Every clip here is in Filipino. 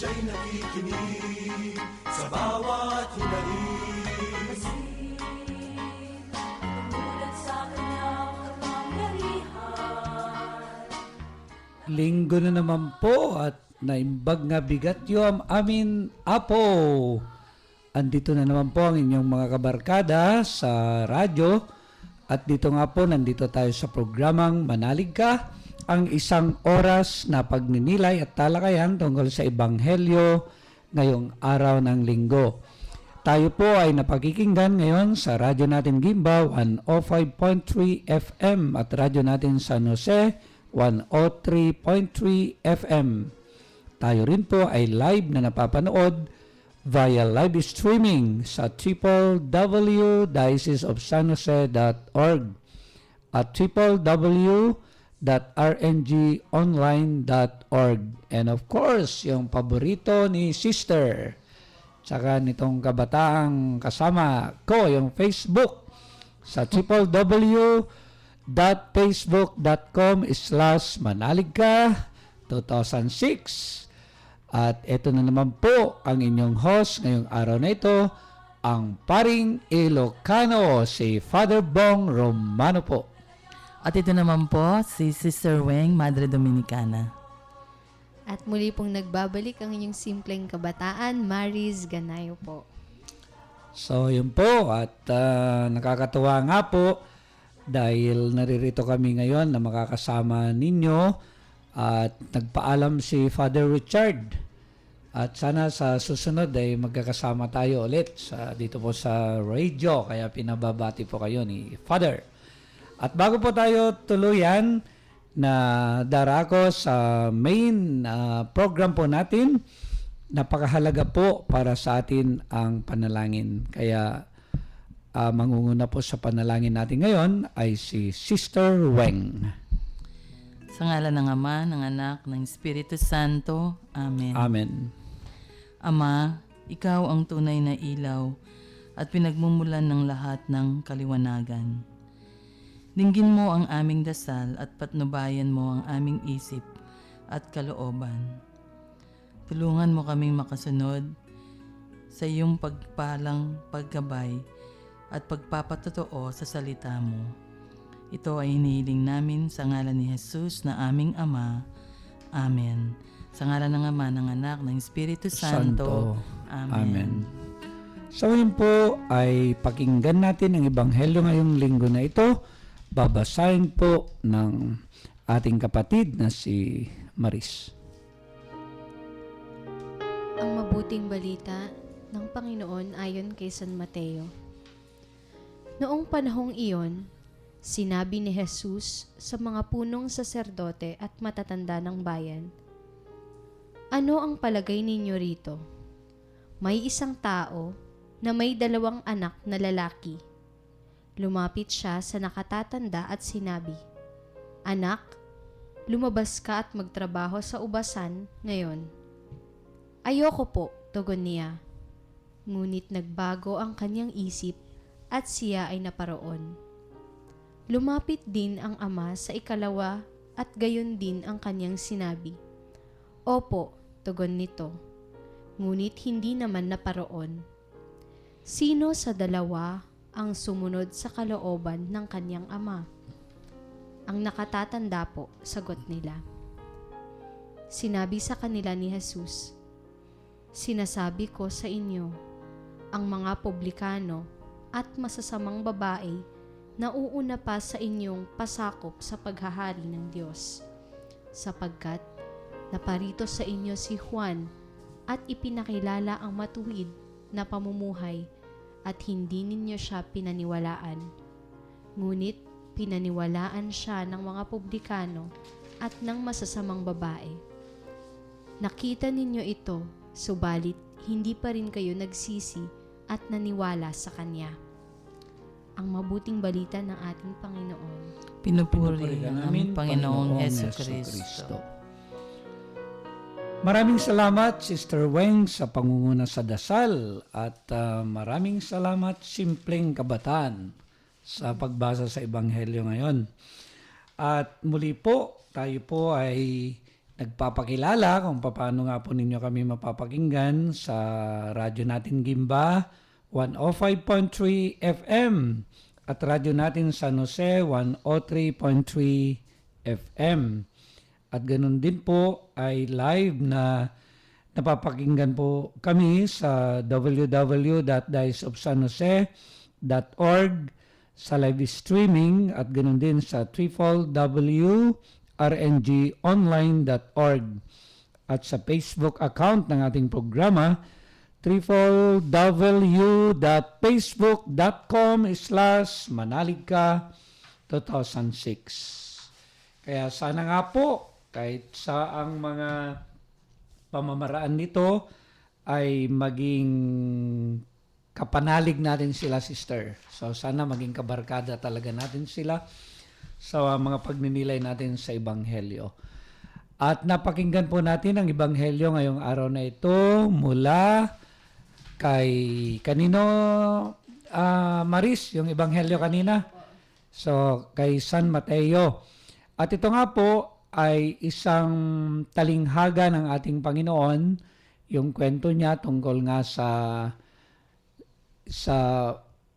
Siya'y nakikinig sa bawat hinaing. Tumulat sa kanyang kapangyarihan. Linggo na naman po at naimbag nga bigat yung amin apo. Andito na naman po ang inyong mga kabarkada sa radyo at dito nga po nandito tayo sa programang Manalig Ka, ang isang oras na pagninilay at talakayan tungkol sa Ebanghelyo ngayong araw ng linggo. Tayo po ay napakikinggan ngayon sa radyo natin Gimba 105.3 FM at radyo natin San Jose 103.3 FM. Tayo rin po ay live na napapanood via live streaming sa www.diocesesofsanjose.org at www.rngonline.org. And of course, yung paborito ni Sister, tsaka nitong kabataang kasama ko, yung Facebook, sa www.facebook.com/manaligka2006. At ito na naman po ang inyong host ngayong araw na ito, ang Paring Ilocano, si Father Bong Romano po. At ito naman po si Sister Weng, Madre Dominicana. At muli pong nagbabalik ang inyong simpleng kabataan, Maris Ganayo po. So yun po at nakakatuwa nga po dahil naririto kami ngayon na makakasama ninyo at nagpaalam si Father Richard at sana sa susunod ay magkakasama tayo ulit dito po sa radio, kaya pinababati po kayo ni Father. At bago po tayo tuluyan na darako sa main program po natin, napakahalaga po para sa atin ang panalangin. Kaya mangunguna po sa panalangin natin ngayon ay si Sister Weng. Sa ngalan ng Ama, ng Anak, ng Espiritu Santo. Amen. Amen. Ama, Ikaw ang tunay na ilaw at pinagmumulan ng lahat ng kaliwanagan. Dinggin mo ang aming dasal at patnubayan mo ang aming isip at kalooban. Tulungan mo kaming makasunod sa iyong pagpalang paggabay at pagpapatotoo sa salita mo. Ito ay hinihiling namin sa ngalan ni Jesus na aming Ama. Amen. Sa ngalan ng Ama, ng Anak, ng Espiritu Santo. Amen. Amen. So yun po ay pakinggan natin ang Ebanghelyo ngayong linggo na ito. Babasahin po ng ating kapatid na si Maris. Ang mabuting balita ng Panginoon ayon kay San Mateo. Noong panahong iyon, sinabi ni Jesus sa mga punong saserdote at matatanda ng bayan, "Ano ang palagay ninyo rito? May isang tao na may 2 anak na lalaki. Lumapit siya sa nakatatanda at sinabi, 'Anak, lumabas ka at magtrabaho sa ubasan ngayon.' 'Ayoko po,' tugon niya. Ngunit nagbago ang kanyang isip at siya ay naparoon. Lumapit din ang ama sa ikalawa at gayon din ang kanyang sinabi. 'Opo,' tugon nito. Ngunit hindi naman naparoon. Sino sa 2 ang sumunod sa kalooban ng kanyang ama? Ang nakatatanda po, sagot nila. Sinabi sa kanila ni Jesus, "Sinasabi ko sa inyo, ang mga publikano at masasamang babae nauuna pa sa inyong pasakop sa paghahari ng Diyos, sapagkat naparito sa inyo si Juan at ipinakilala ang matuwid na pamumuhay at hindi ninyo siya pinaniwalaan. Ngunit pinaniwalaan siya ng mga publikano at ng masasamang babae. Nakita ninyo ito, subalit hindi pa rin kayo nagsisi at naniwala sa Kanya." Ang mabuting balita ng ating Panginoon. Pinupuri ang aming Panginoong Jesucristo. Maraming salamat, Sister Weng, sa pangunguna sa dasal at maraming salamat, simpleng kabataan, sa pagbasa sa Ebanghelyo ngayon. At muli po, tayo po ay nagpapakilala kung paano nga po ninyo kami mapapakinggan sa radyo natin Gimba 105.3 FM at radyo natin San Jose 103.3 FM. At ganun din po ay live na napapakinggan po kami sa www.diceofsanjose.org sa live streaming at ganun din sa www.rngonline.org at sa Facebook account ng ating programa www.facebook.com/manaligka2006. Kaya sana nga po kahit sa ang mga pamamaraan nito ay maging kapanalig natin sila, sister. So sana maging kabarkada talaga natin sila sa mga pagninilay natin sa Ebanghelyo. At napakinggan po natin ang Ebanghelyo ngayong araw na ito mula kay kanino, Maris, yung Ebanghelyo kanina. So kay San Mateo. At ito nga po ay isang talinghaga ng ating Panginoon, yung kwento niya tungkol nga sa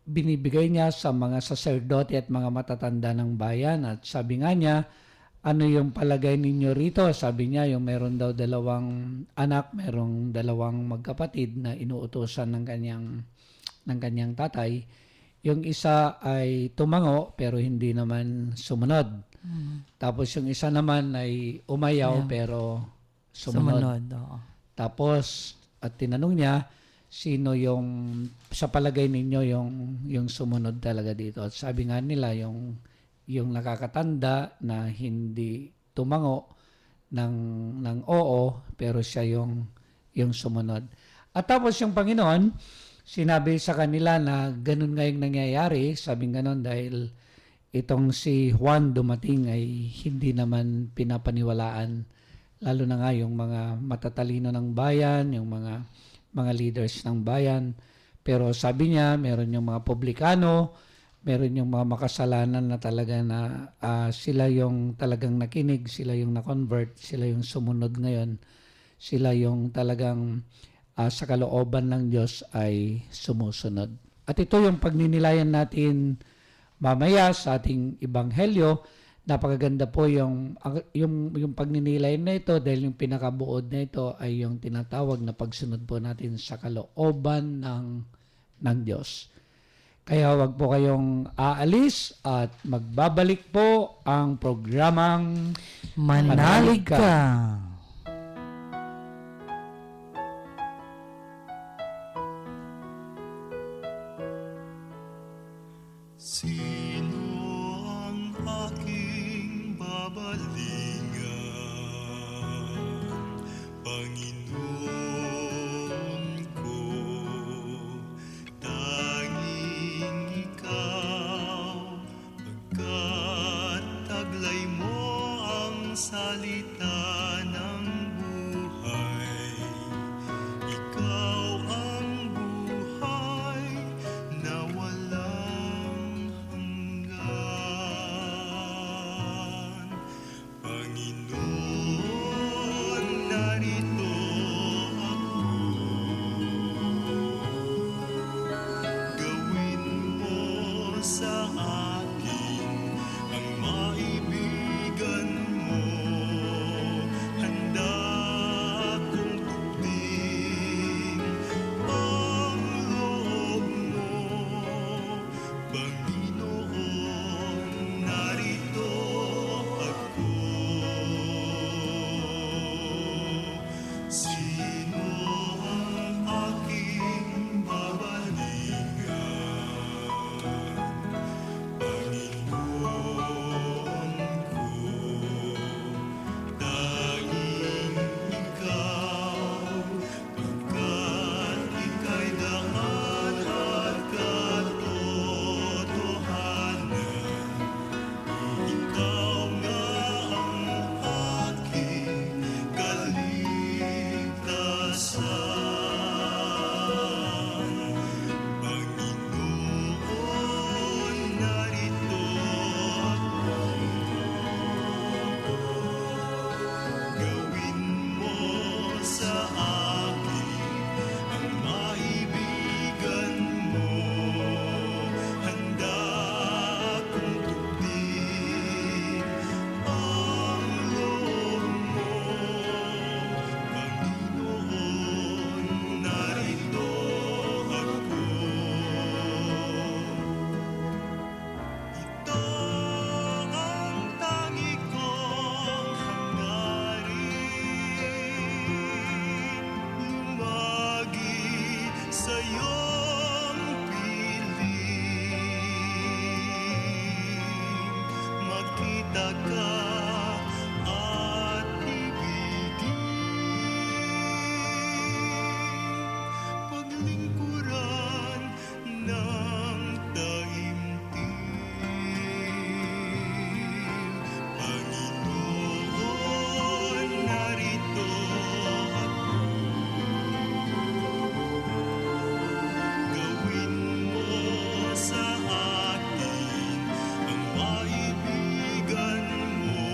binibigay niya sa mga saserdote at mga matatanda ng bayan. At sabi nga niya, ano yung palagay ninyo rito? Sabi niya, yung meron daw 2 anak, merong 2 magkapatid na inuutosan ng kanyang tatay. Yung isa ay tumango pero hindi naman sumunod. Tapos yung isa naman ay umayaw pero sumunod. Oo. Tapos at tinanong niya, sino yung sa palagay ninyo yung sumunod talaga dito? At sabi nga nila yung nakakatanda na hindi tumango ng oo pero siya yung sumunod. At tapos yung Panginoon sinabi sa kanila na ganun nga yung nangyayari, sabing ganun dahil itong si Juan dumating ay hindi naman pinapaniwalaan, lalo na nga yung mga matatalino ng bayan, yung mga leaders ng bayan. Pero sabi niya, meron yung mga publikano, meron yung mga makasalanan na talaga na sila yung talagang nakinig, sila yung na-convert, sila yung sumunod ngayon, sila yung talagang sa kalooban ng Diyos ay sumusunod. At ito yung pagninilayan natin mamaya sa ating Ebanghelyo. Napakaganda po yung pagninilay na ito dahil yung pinakabuod na ito ay yung tinatawag na pagsunod po natin sa kalooban ng Diyos. Kaya wag po kayong aalis at magbabalik po ang programang Manalig ka. Sino ang aking babalingan, Panginoon ko? Tanging ikaw, pagkat taglay mo ang salita ng buhay. Ikaw ang buhay na walang hanggan. Panginoon, narito ako. Gawin mo sa akin ang maibigan mo. magtaka at ibigin. Paglingkuran ng daimtim. Panginoon, narito ako. Gawin mo sa akin ang maibigan mo.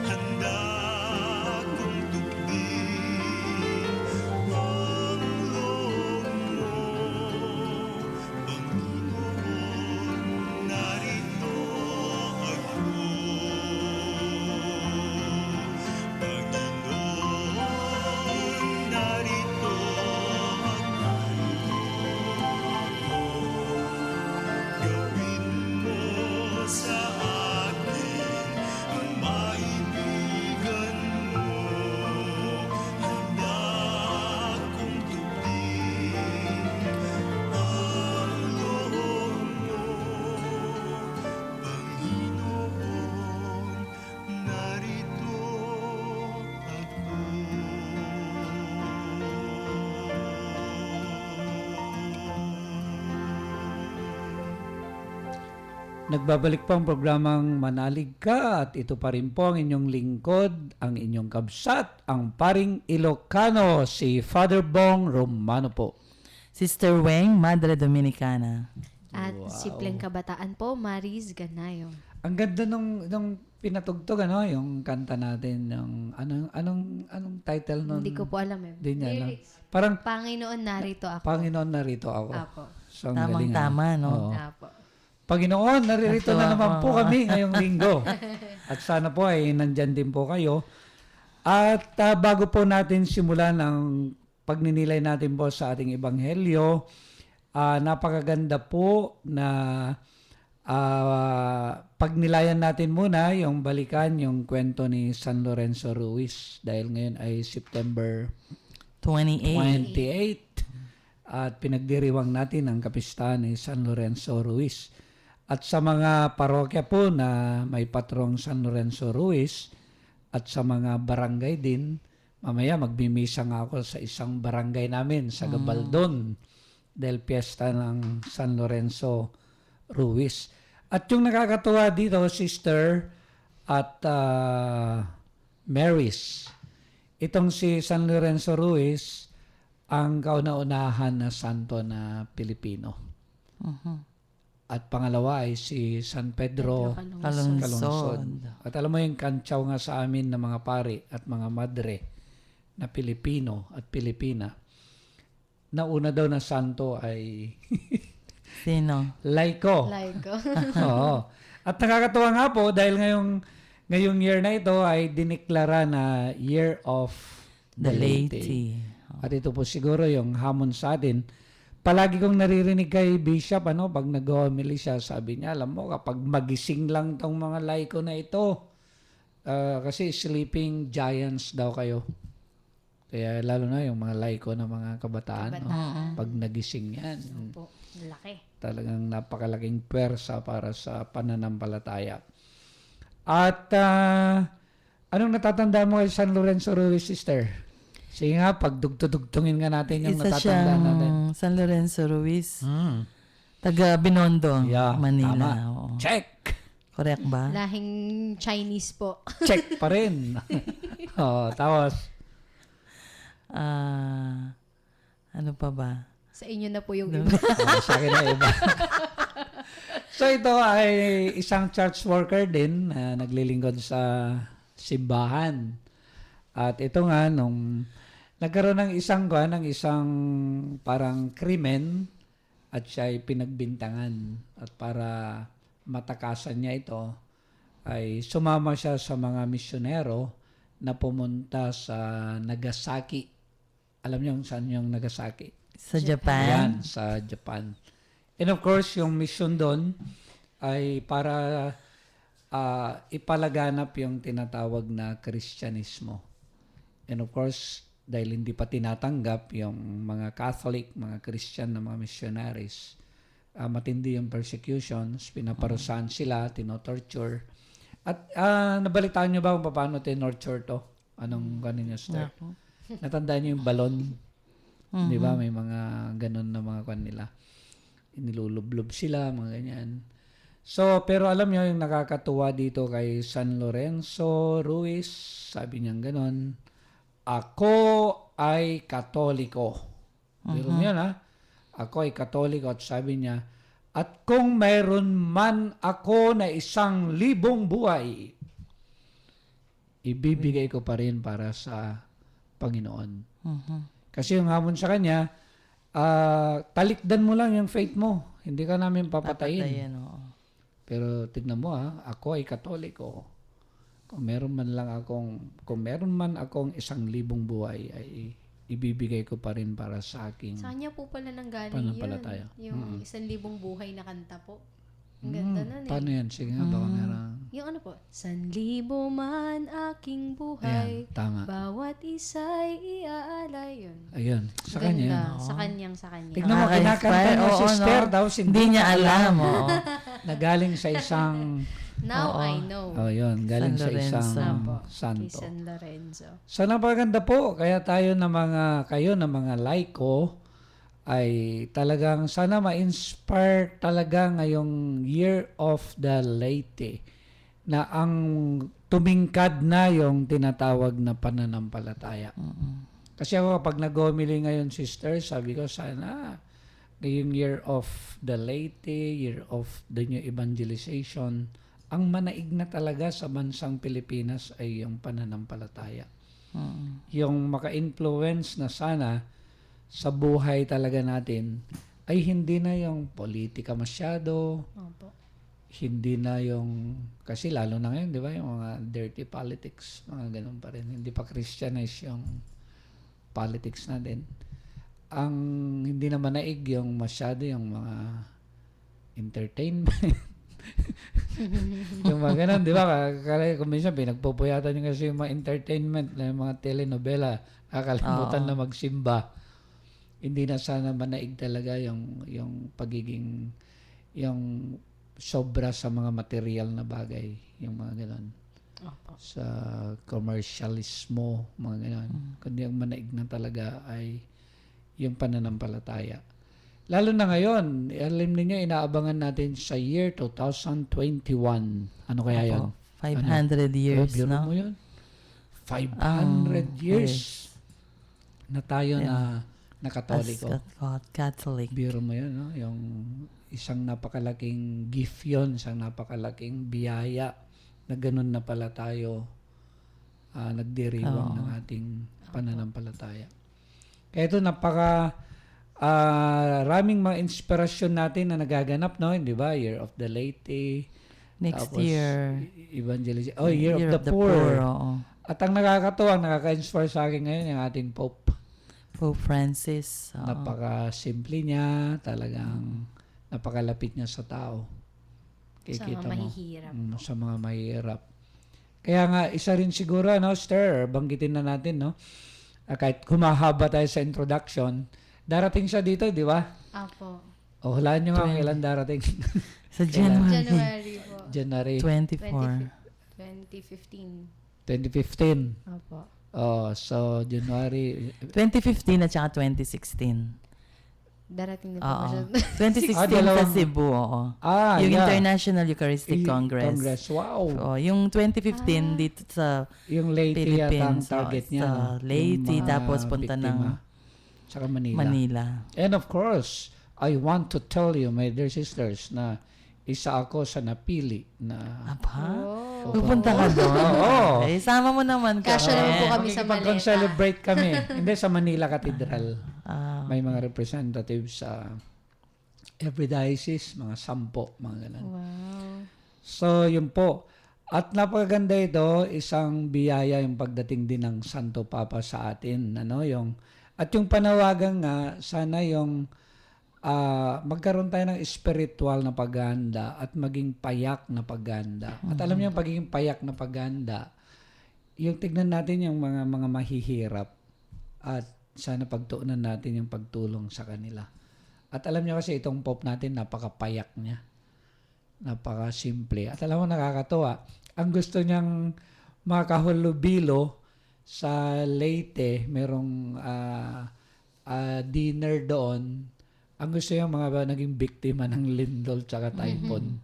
Handa kong tupin ang loob mo. Panginoon, narito ako. Panginoon, narito ako. Gawin mo sa akin ang maibigan mo. Handa kong tupin ang loob mo. Panginoon, narito Nagbabalik po ang programang Manalig Ka at ito pa rin po ang inyong lingkod, ang inyong kabsat, ang paring Ilocano, si Father Bong Romano po. Sister Weng, Madre Dominicana. At simpleng kabataan po, Maris Ganayo. Ang ganda nung pinatugtog, ano, yung kanta natin, yung anong title nun? Hindi ko po alam eh. Di niya alam. Parang Panginoon, narito ako. Panginoon, narito ako. Apo. So, ang galing, Tamang-tama, no? Oo. Apo. Panginoon, naririto na Natuwa naman ako. po kami ngayong linggo. At sana po ay nandyan din po kayo. At bago po natin simulan ang pagninilay natin po sa ating ebanghelyo, napakaganda po na pagnilayan natin muna yung balikan, yung kwento ni San Lorenzo Ruiz. Dahil ngayon ay September 28. 28 at pinagdiriwang natin ang kapistahan ni San Lorenzo Ruiz. At sa mga parokya po na may patrong San Lorenzo Ruiz at sa mga barangay din, mamaya magbimisa nga ako sa isang barangay namin sa Gabaldon dahil piyesta ng San Lorenzo Ruiz. At yung nakakatuwa dito, Sister at Marys, itong si San Lorenzo Ruiz, ang kauna-unahan na santo na Pilipino. At pangalawa ay si San Pedro Calungsod. Calungsod. At alam mo yung kantsaw nga sa amin ng mga pari at mga madre na Pilipino at Pilipina, na una daw na santo ay Sino? Laiko. Like ko. Oo. At nakakatuwa nga po dahil ngayong year na ito ay diniklara na Year of The Laity. At ito po siguro yung hamon sa atin. Palagi kong naririnig kay Bishop, pag nag-homily siya, sabi niya, alam mo, kapag magising lang tong mga laiko na ito, kasi sleeping giants daw kayo. Kaya lalo na yung mga laiko na mga kabataan. No? Pag nagising yan, Po, laki. talagang napakalaking pwersa para sa pananampalataya. At anong natatandaan mo kay San Lorenzo Ruiz, Sister? Sige nga, pagdugtong-dugtongin nga natin yung Isa natatandaan siyang natin. San Lorenzo Ruiz. Taga Binondo, Yeah, Manila. tama. Oo. Check! Correct ba? Lahing Chinese po. Check pa rin. Tapos, Ano pa ba? Sa inyo na po yung iba. sa akin na iba. So ito ay isang church worker din na naglilingkod sa simbahan. At ito nga, nung nagkaroon ng isang parang krimen at siya ay pinagbintangan. At para matakasan niya ito, ay sumama siya sa mga misyonero na pumunta sa Nagasaki. Alam niyo saan yung Nagasaki? Sa Japan? Yan, sa Japan. And of course, yung mission doon ay para ipalaganap yung tinatawag na Kristyanismo. And of course, dahil hindi pa tinatanggap yung mga Catholic, mga Christian na mga missionaries, matindi yung persecutions, pinaparusahan sila, tinotorture. At nabalitaan niyo ba kung paano tinurture to? Anong ganun niya, Esther? Naku. Natandaan niyo yung balon? Di ba? May mga ganun na mga kwan nila. Inilulublob sila, mga ganyan. So, pero alam niyo yung nakakatuwa dito kay San Lorenzo Ruiz, sabi niya ganun, ako ay Katoliko. Pero niya na, ako ay Katoliko at sabi niya, at kung mayroon man ako na 1,000 buhay, ibibigay ko pa rin para sa Panginoon. Kasi yung hamon sa kanya, talikdan mo lang yung faith mo. Hindi ka namin papatayin. Papatayin, oo. Pero tignan mo ako ay Katoliko. Kung meron man akong 1,000 buhay, ay ibibigay ko pa rin para sa aking Sa kanya po pala nang galing Pananampalataya. yun. Yung 1,000 buhay na kanta po. Ang ganda nun eh. Paano yan? Sige nga, baka meron. Yung ano po, 1,000 man aking buhay, Ayan, tama. bawat isa'y iaalay. Yun. Ayun, sa Ganda. kanya yun. Sa kanya. Tignan mo, kinakanta Nakaka-inspire. niya Oo, sister no? daw, Hindi niya alam. Oo. na galing sa isang, Now I know. yun, galing San sa isang Lorenzo. Kay santo. San Lorenzo. So, napakaganda po. Kaya kayo na mga laiko, ay talagang sana ma-inspire talaga ngayong Year of the Leyte na ang tumingkad na yung tinatawag na pananampalataya. Kasi ako kapag nag-homily ngayon, sister, sabi ko sana ngayong Year of the Leyte, Year of the New Evangelization, ang manaig na talaga sa bansang Pilipinas ay yung pananampalataya. Yung maka-influence na sana sa buhay talaga natin ay hindi na yung politika masyado, Opo. hindi na yung, kasi lalo na ngayon, di ba, yung mga dirty politics, mga ganun pa rin. Hindi pa Christianize yung politics natin. Ang hindi na manaig yung masyado yung mga entertainment. Yung mga ganun, di ba? Kung minsan pinagpupuyatan nyo kasi yung mga entertainment, yung mga telenovela, nakakalimutan na magsimba. Hindi na sana manaig talaga yung pagiging, yung sobra sa mga material na bagay, yung mga ganun. Opo. Sa commercialismo, mga ganun. Kundi ang manaig na talaga ay yung pananampalataya. Lalo na ngayon, alam niyo inaabangan natin sa year 2021. Ano kaya yun? 500 years, Biro no? mo yun? 500 years na tayo na Katoliko. As Catholic. Biro mo yun, no? Yung isang napakalaking gift yun, isang napakalaking biyaya na ganun na pala tayo nagdiriwang ng ating pananampalataya. Kaya ito raming mga inspirasyon natin na nagaganap, no? Di ba? Year of the Leyte. Next Tapos, year. Evangelization. Year of the Poor. Oo. At ang nakakatuwa, nakaka-inspire sa akin ngayon yung ating Pope. Pope Francis. Oo. Napaka-simple niya, talagang napakalapit niya sa tao. Sa mga mahihirap. Sa mga mahihirap. Kaya nga, isa rin siguro, no, Esther, banggitin na natin, no? Kahit humahaba tayo sa introduction, darating siya dito, di ba? Apo. O, hulaan nyo nga kailan darating. Sa January January po. January 24. 2015. Opo. So, January. 2015 at saka 2016. Darating na po Oo. siya. 2016 sa dalawang- Cebu, oo. Yung yeah. International Eucharistic Congress. Wow. Oo, yung 2015 dito sa Yung Leyte yata ang Philippines, target oo, niya. sa no? Leyte, Yung mga tapos punta ng biktima. Saka Manila. Manila. And of course, I want to tell you, my dear sisters, na isa ako sa napili na Aba? Oh. Pupunta ka doon? Oo. Eh, sama mo naman kami. Kasya naman po kami sa maleta. Makikipag-celebrate kami. Hindi, sa Manila Cathedral. Ah, May mga representatives sa every diocese, mga 10, mga ganun. Wow. So, yun po. At napakaganda ito, isang biyaya yung pagdating din ng Santo Papa sa atin. At yung panawagan nga, sana yung magkaroon tayo ng spiritual na paghahanda at maging payak na paghahanda. At alam niyo yung pagiging payak na paghahanda, yung tignan natin yung mga mahihirap at sana pagtuunan natin yung pagtulong sa kanila. At alam niyo kasi itong Pope natin, napakapayak niya. Napaka-simple. At alam mo, nakakatuwa. ang gusto niyang makahulubilo sa Leyte, merong dinner doon. Ang gusto niya mga naging biktima ng lindol tsaka typhoon.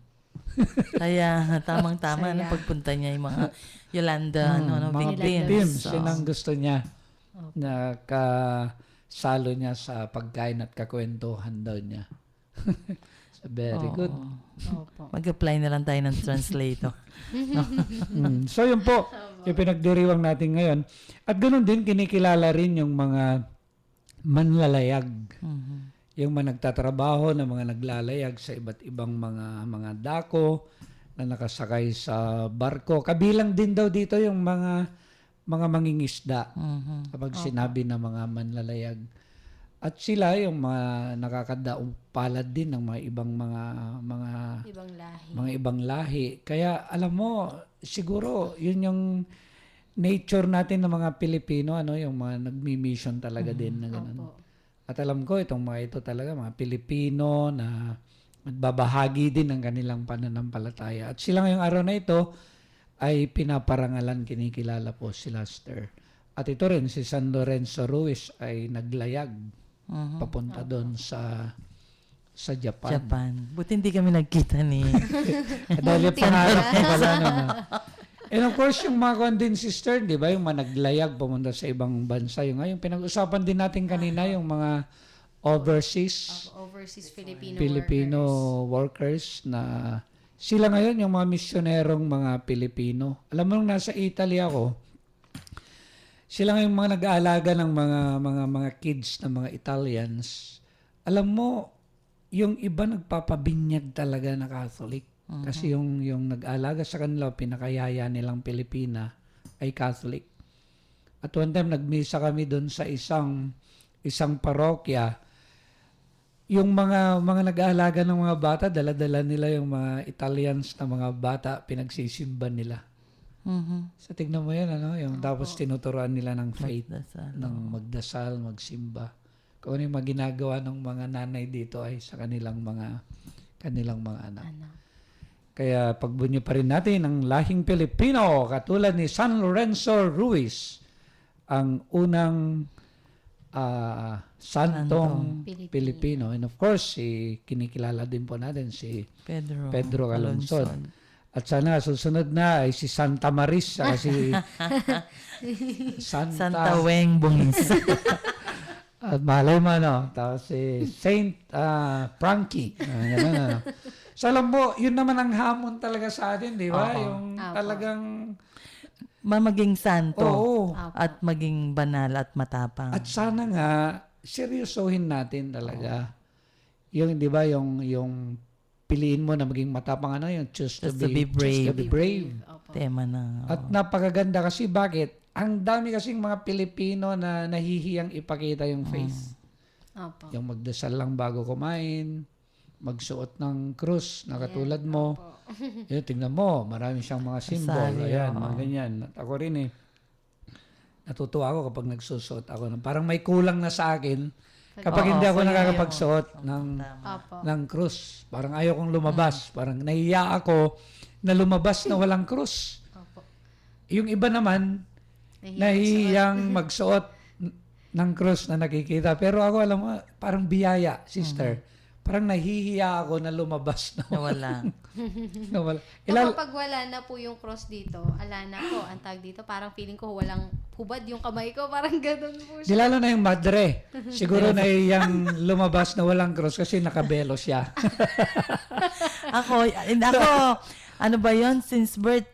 Kaya tamang-tama na pagpunta niya yung mga Yolanda, mga victims. victims, So, yun ang gusto niya na kasalo niya sa pagkain at kakwentuhan daw niya. So, very good. Opo. Mag-apply na lang tayo ng translator. So yun po, yung pinagdiriwang natin ngayon. At ganoon din, kinikilala rin yung mga manlalayag. Yung mga nagtatrabaho na mga naglalayag sa iba't ibang mga dako na nakasakay sa barko. Kabilang din daw dito yung mga mangingisda kapag sinabi na mga manlalayag. At sila yung mga nakakadaong palad din ng mga ibang Ibang lahi. mga ibang lahi. Kaya alam mo, siguro yun yung nature natin ng mga Pilipino, yung mga nagmi-mission talaga din na ganun. Opo. At alam ko itong mga ito talaga mga Pilipino na magbabahagi din ng kanilang pananampalataya. At sila ngayong araw na ito ay pinaparangalan, kinikilala po si Lester. At ito rin si San Lorenzo Ruiz ay naglayag papunta doon sa Japan. Japan. Buti hindi kami nagkita ni... Dahil pangarap mo pala naman. And of course, yung mga kondin sister, di ba, yung mga naglayag pumunta sa ibang bansa. Yung pinag-usapan din natin kanina, yung mga overseas Overseas Filipino workers na sila ngayon, yung mga misyonerong mga Pilipino. Alam mo, nung nasa Italy ako, sila ngayon mga nag-aalaga ng mga kids na mga Italians. Alam mo, yung iba nagpapabinyag talaga na Catholic. Kasi yung nag-aalaga sa kanila, pinakayaya nilang Pilipina ay Catholic. At one time, nagmisa kami doon sa isang parokya. Yung mga nag-aalaga ng mga bata, dala-dala nila yung mga Italians na mga bata, pinagsisimba nila. So tignan mo yan, yung tapos tinuturuan nila ng faith, ng magdasal, magsimba. Kung ano yung mga ginagawa ng mga nanay dito ay sa kanilang mga anak. Kaya pagbunyo pa rin natin ang lahing Pilipino katulad ni San Lorenzo Ruiz, ang unang santong Pilipino. And of course, kinikilala din po natin si Pedro Calungsod. At sana susunod na ay si Santa Maris saka si Santa Weng Bungis. At malay mo, tapos si Saint Frankie. Ganun. So alam mo, yun naman ang hamon talaga sa atin, di ba? Yung talagang... Maging santo. Oo. At maging banal at matapang. At sana nga, seryosohin natin talaga. Yung, di ba, yung piliin mo na maging matapang, yung choose to be brave. Tema na. At napakaganda kasi bakit? Ang dami kasing mga Pilipino na nahihiyang ipakita yung faith. Opo. Yung magdasal lang bago kumain, magsuot ng krus na katulad mo. Yun, tingnan mo, marami siyang mga symbol. Ayan, mga ganyan. At ako rin natutuwa ako kapag nagsusuot ako. Parang may kulang na sa akin kapag hindi ako nakakapagsuot ng krus. Parang ayaw kong lumabas. Parang nahiya ako na lumabas na walang krus. Yung iba naman, nahihiyang magsuot ng krus na nakikita. Pero ako, alam mo, parang biyaya, sister. Parang nahihiya ako na lumabas na wala. Kapag wala na po yung cross dito, ala na po, ang tag dito, parang feeling ko walang hubad yung kamay ko, parang ganun po Di lalo na yung madre. Siguro nahihiyang lumabas na walang cross kasi nakabelo siya. ako, ano ba yon since birth,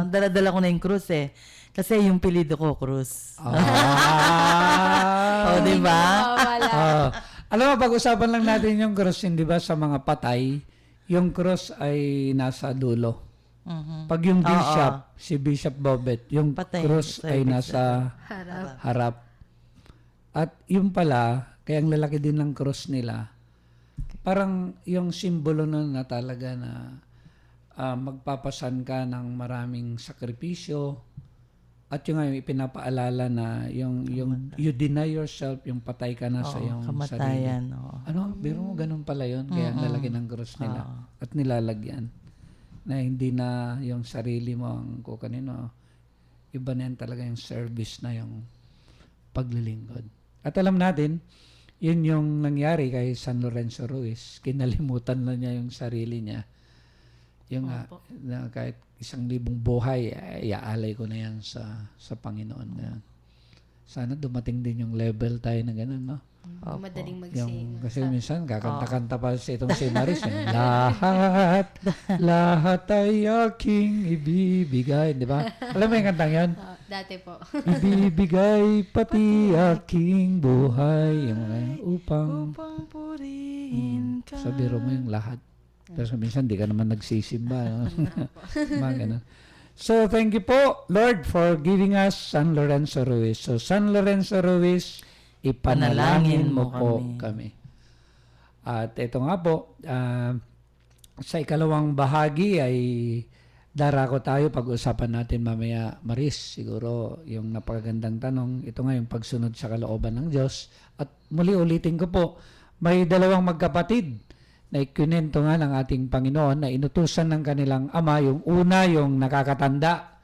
dala-dala ko na yung krus Kasi yung pilido ko, Cruz. Di ba? Alam mo, pag-usapan lang natin yung cross, di ba, sa mga patay, yung cross ay nasa dulo. Pag yung bishop, si Bishop Bobet, yung Patay, cross ay nasa harap. At yung pala, kaya ang lalaki din ng cross nila, parang yung simbolo nun na talaga na magpapasan ka ng maraming sakripisyo. At yung ipinapaalala na yung you deny yourself, yung patay ka na sa iyong kamatayan, sarili. Biro mo, ganun pala yun. Kaya ang lalaki ng cross nila at nilalagyan. na hindi na yung sarili mo ang kukanino. Iba na yan talaga yung service na yung paglilingkod. At alam natin, yun yung nangyari kay San Lorenzo Ruiz. Kinalimutan na niya yung sarili niya. Yung na kahit 1,000 buhay, iaalay ko na yan sa Panginoon. Ganun. Sana dumating din yung level tayo na gano'n, no? Madaling Yung, mag-sing. kasi minsan, kakanta-kanta pa sa itong si Maris. Lahat ay aking ibibigay. Di ba? Alam mo yung kantang yan? Dati po. Ibibigay pati aking buhay. Yung mga yan, upang purihin ka. sa biro mo yung lahat. Pero minsan, di ka naman nagsisimba. No? Mga ganun. So, thank you po, Lord, for giving us San Lorenzo Ruiz. So, San Lorenzo Ruiz, ipanalangin mo po kami. At ito nga po, sa ikalawang bahagi ay darako tayo, pag-usapan natin mamaya, Maris, siguro yung napakagandang tanong, ito nga yung pagsunod sa kalooban ng Diyos. At muli ulitin ko po, may dalawang magkapatid na ikinento nga ng ating Panginoon na inutusan ng kanilang ama, yung una yung nakakatanda.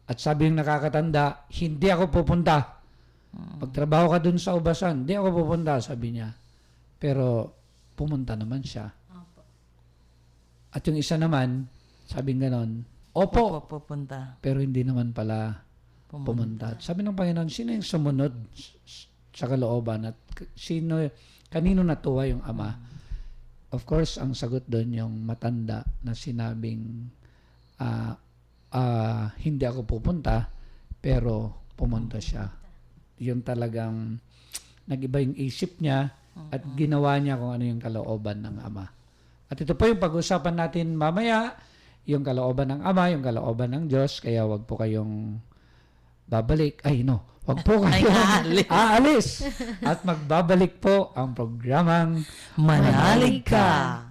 At sabi yung nakakatanda, hindi ako pupunta. Pagtrabaho ka dun sa ubasan, hindi ako pupunta, sabi niya. Pero pumunta naman siya. At yung isa naman, sabing ganon, opo, pupunta. pero hindi naman pala pumunta. At sabi ng Panginoon, sino yung sumunod sa kalooban? At kanino natuwa yung ama? Of course, ang sagot doon yung matanda na sinabing hindi ako pupunta, pero pumunta siya. Yung talagang nag-iba yung isip niya at ginawa niya kung ano yung kalooban ng ama. At ito po yung pag-usapan natin mamaya, yung kalooban ng ama, yung kalooban ng Diyos. Kaya wag po kayong babalik. Wag po kayong aalis. At magbabalik po ang programang Manalig ka!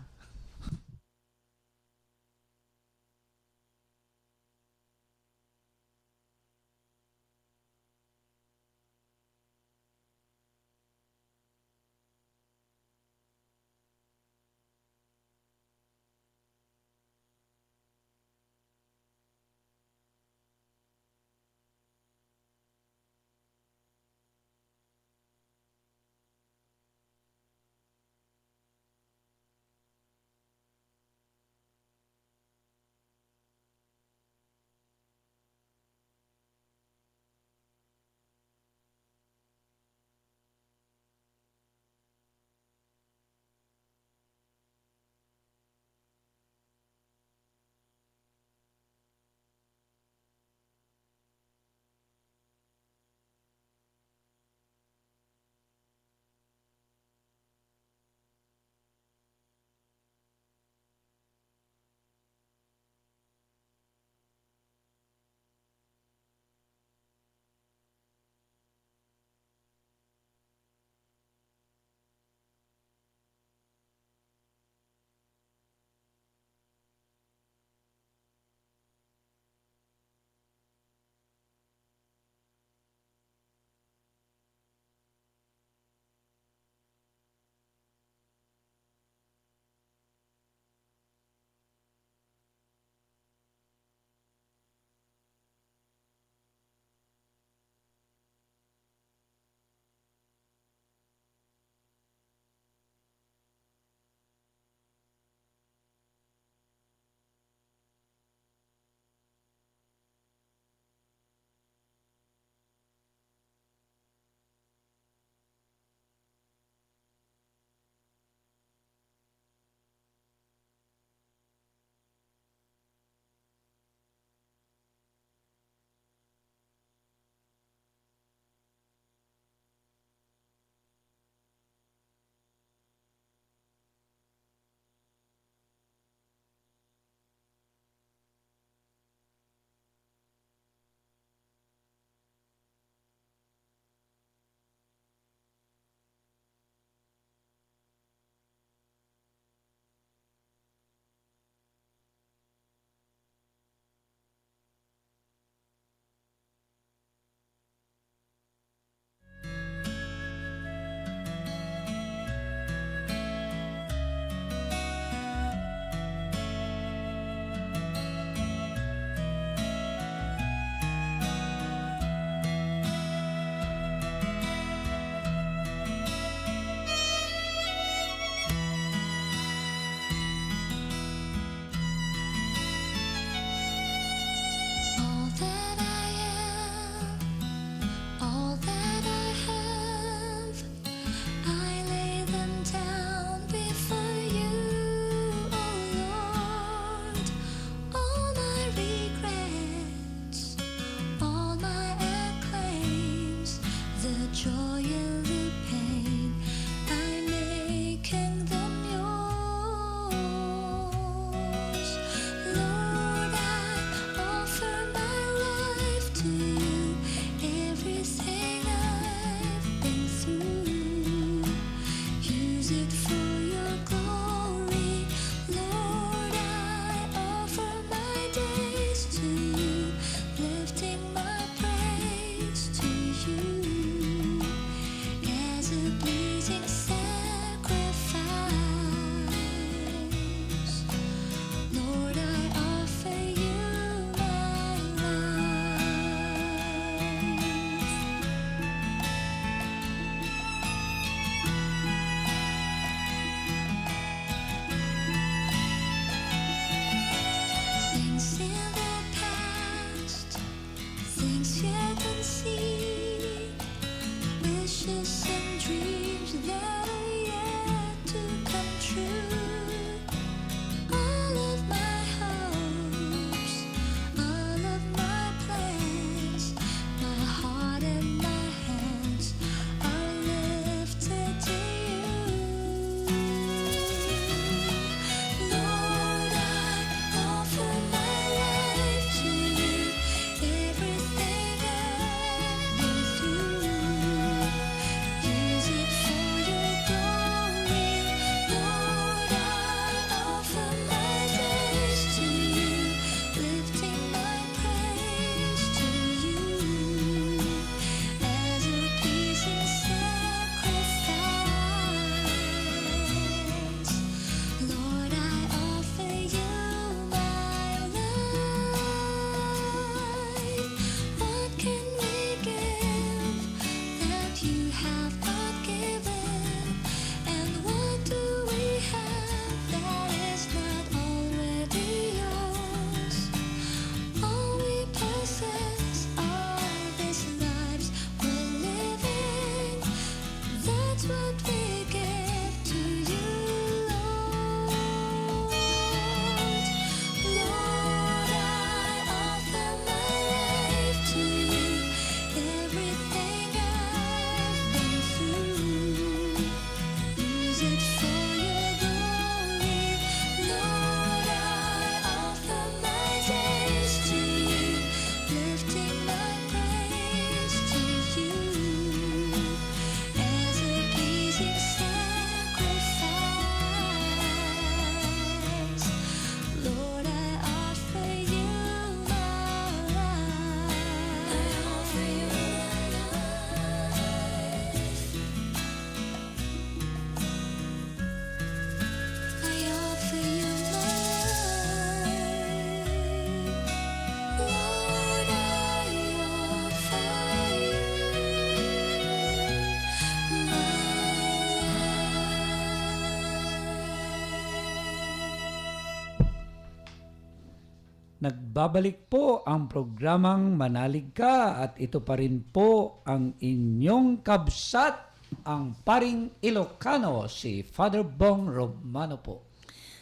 Nagbabalik po ang programang Manalig Ka at ito pa rin po ang inyong kabsat, ang paring Ilocano, si Father Bong Romano po.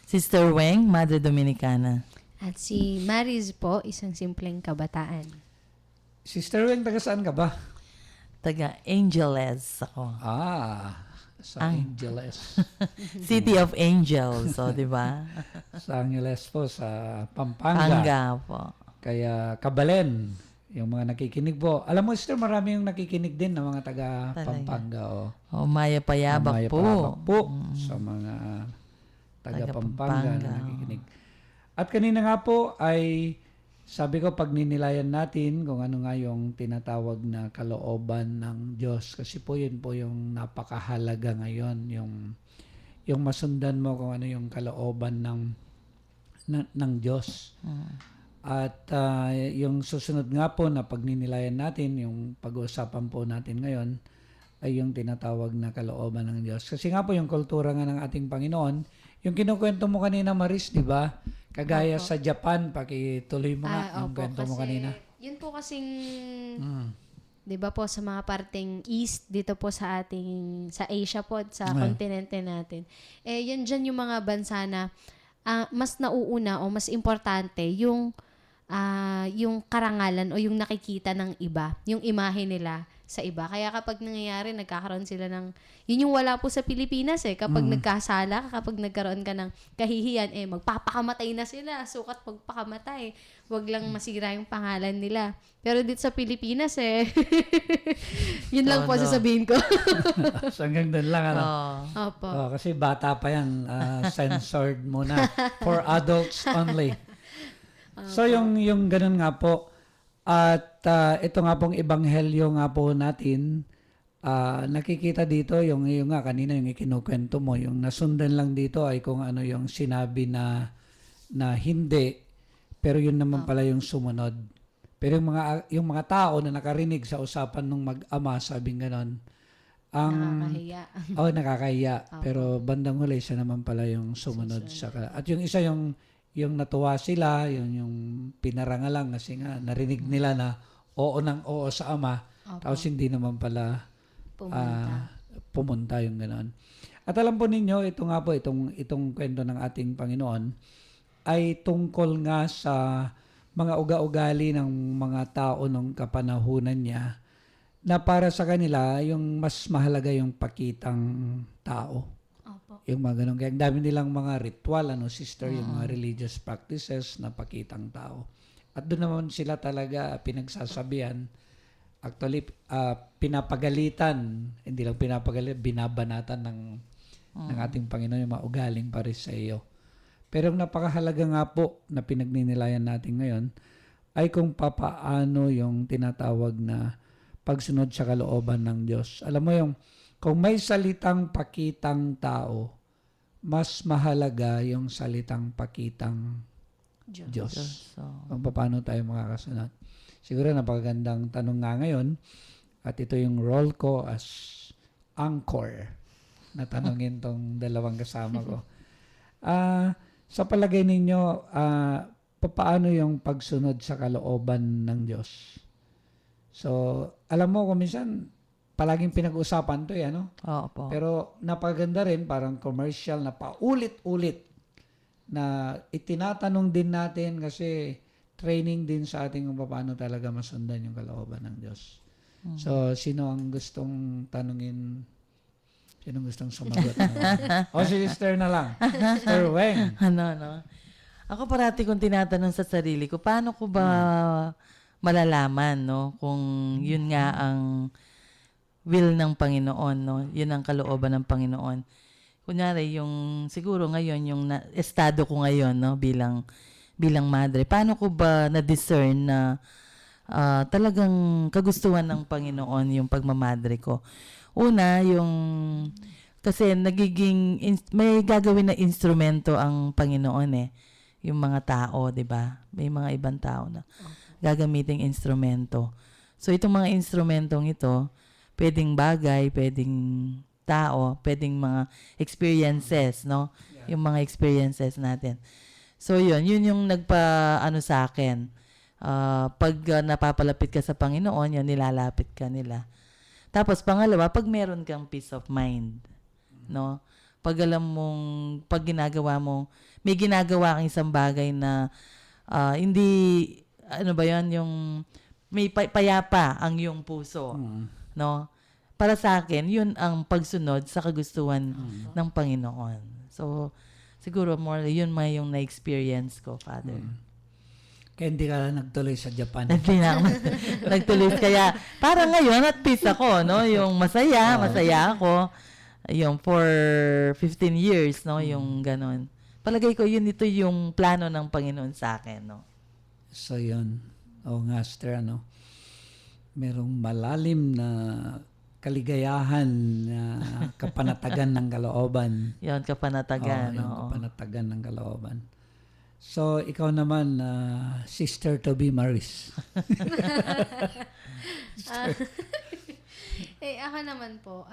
Sister Weng, Madre Dominicana. At si Mariz po, isang simpleng kabataan. Sister Weng, taga saan ka ba? Taga Angeles ako. Sa Angeles. City of Angels, so, di ba? Sa Angeles po, sa Pampanga. Panga po. Kaya Kabalen, yung mga nakikinig po. Alam mo, sister, marami yung nakikinig din ng mga taga Talaga. Pampanga. O, Maya Payabak Maya po. Payabak po sa mga taga Taga Pampanga Pampanga, na nakikinig. At kanina nga po ay sabi ko pag ninilayan natin kung ano nga yung tinatawag na kalooban ng Diyos. Kasi po yun po yung napakahalaga ngayon. Yung masundan mo kung ano yung kalooban ng Diyos. At yung susunod nga po na pagninilayan natin, yung pag-uusapan po natin ngayon, ay yung tinatawag na kalooban ng Diyos. Kasi nga po yung kultura nga ng ating Panginoon, yung kinukwento mo kanina, Maris, di ba? Kagaya sa Japan, pakituloy mo nga yung kwento mo kanina. Yun po kasing, di ba po, sa mga parteng east, dito po sa sa Asia po, sa kontinente natin. Yun dyan yung mga bansa na mas nauuna o mas importante yung karangalan o yung nakikita ng iba, yung imahe nila sa iba. Kaya kapag nangyayari, nagkakaroon sila ng, yun yung wala po sa Pilipinas kapag nagkasala ka, kapag nagkaroon ka ng kahihiyan, magpapakamatay na sila, sukat magpakamatay. Wag lang masira yung pangalan nila. Pero dito sa Pilipinas, yun lang po sasabihin ko. So hanggang doon lang, ano? Opo. Kasi bata pa yan, censored muna. For adults only. So yung ganun nga po. At ito nga pong ebanghelyo nga po natin, nakikita dito yung nga kanina yung ikinukwento mo, yung nasundan lang dito ay kung ano yung sinabi na hindi, pero yun naman pala yung sumunod. Pero yung mga tao na nakarinig sa usapan ng mag-ama, sabing ganon, Nakakahiya. nakakahiya. Pero bandang huli, siya naman pala yung sumunod. At yung isa yung natuwa sila, yung pinarangalang kasi nga narinig nila na oo ng oo sa ama, tapos hindi naman pala pumunta yung gano'n. At alam po ninyo, ito nga po, itong kwento ng ating Panginoon ay tungkol nga sa mga uga-ugali ng mga tao nung kapanahunan niya na para sa kanila, yung mas mahalaga yung pakitang tao. Yung mga ganun. Kaya ang dami nilang mga ritual, sister, yung mga religious practices na pakitang tao. At doon naman sila talaga pinagsasabihan. Actually, pinapagalitan, hindi lang pinapagalitan, binabanatan ng ating Panginoon yung mga ugaling Pariseo. Pero ang napakahalaga nga po na pinagninilayan natin ngayon ay kung papaano yung tinatawag na pagsunod sa kalooban ng Diyos. Alam mo yung, kung may salitang pakitang tao, mas mahalaga yung salitang pakitang Diyos. So, Kung paano tayo makakasunod. Siguro napakagandang tanong nga ngayon at ito yung role ko as anchor na tanongin tong dalawang kasama ko. Sa palagay ninyo, paano yung pagsunod sa kalooban ng Diyos? So, alam mo kung minsan palaging pinag-usapan to opo. Pero napaganda rin, parang commercial na paulit-ulit na itinatanong din natin kasi training din sa ating kung paano talaga masundan yung kalooban ng Diyos. So, sino ang gustong tanungin? Sino gustong sumagot? O si Sister na lang. Sister Weng. Ako parati kong tinatanong sa sarili ko, paano ko ba malalaman, kung yun nga ang will ng Panginoon, yun ang kalooban ng Panginoon. Kunyari, siguro ngayon, yung estado ko ngayon, bilang madre, paano ko ba na-discern na talagang kagustuhan ng Panginoon yung pagmamadre ko? Una, kasi may gagawin na instrumento ang Panginoon yung mga tao, di ba? May mga ibang tao na gagamiting instrumento. So, itong mga instrumentong ito, pwedeng bagay, pwedeng tao, pwedeng mga experiences, Yung mga experiences natin. So yun yung nagpa-ano sa akin. Pag napapalapit ka sa Panginoon, yun, nilalapit ka nila. Tapos pangalawa, pag meron kang peace of mind, no? Pag alam mong, pag ginagawa mo, may ginagawa kang isang bagay na hindi, ano ba yun, yung may payapa ang iyong puso, no? Para sa akin, yun ang pagsunod sa kagustuhan ng Panginoon. So, siguro more, yun may yung na-experience ko, Father. Kaya hindi ka nagtuloy sa Japan. Hindi na ako nagtuloy. Kaya, parang ngayon, at peace ako, no? Yung masaya ako. Yung for 15 years, no? Yung ganon. Palagay ko, yun ito yung plano ng Panginoon sa akin, no? So yun. Oo nga, Esther, ano? Merong malalim na kaligayahan na kapanatagan ng kalooban. Yun, kapanatagan, Yung no? kapanatagan ng kalooban. So, ikaw naman, Sister to be Maris. Ako naman po,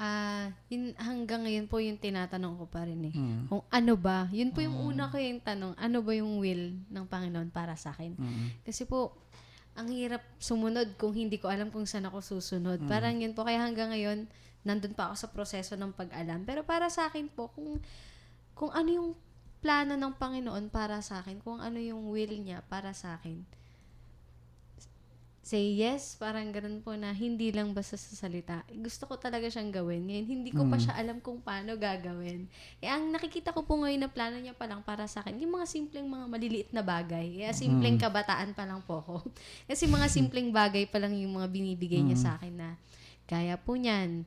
hanggang ngayon po yung tinatanong ko pa rin Kung ano ba, yun po yung una ko yung tanong, ano ba yung will ng Panginoon para sa akin? Kasi po, ang hirap sumunod kung hindi ko alam kung saan ako susunod. Parang yun po, kaya hanggang ngayon, nandun pa ako sa proseso ng pag-alam. Pero para sa akin po, kung ano yung plano ng Panginoon para sa akin, kung ano yung will niya para sa akin, say yes, parang ganun po na hindi lang basta sa salita. Gusto ko talaga siyang gawin. Ngayon, hindi ko pa siya alam kung paano gagawin. Ang nakikita ko po ngayon na plano niya pa lang para sa akin, yung mga simpleng mga maliliit na bagay. Simpleng kabataan pa lang po ako. Kasi mga simpleng bagay pa lang yung mga binibigay niya sa akin na kaya po niyan.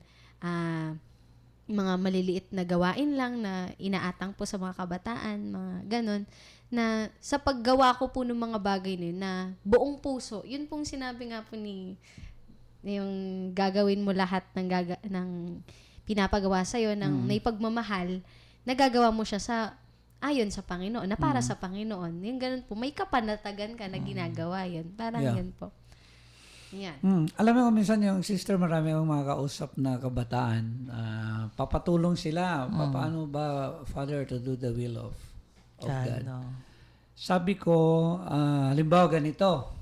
Mga maliliit na gawain lang na inaatang po sa mga kabataan, mga ganon, na sa paggawa ko po ng mga bagay na yun, na buong puso, yun pong sinabi nga po yung gagawin mo lahat ng pinapagawa sa'yo, ng may pagmamahal, nagagawa mo siya ayon sa Panginoon, na para sa Panginoon. Yung ganun po, may kapanatagan ka na ginagawa yun. Parang yun po. Yan. Alam mo, minsan yung sister, marami akong mga kausap na kabataan. Papatulong sila. Paano ba, Father, to do the will of God? No? Sabi ko, halimbawa ganito.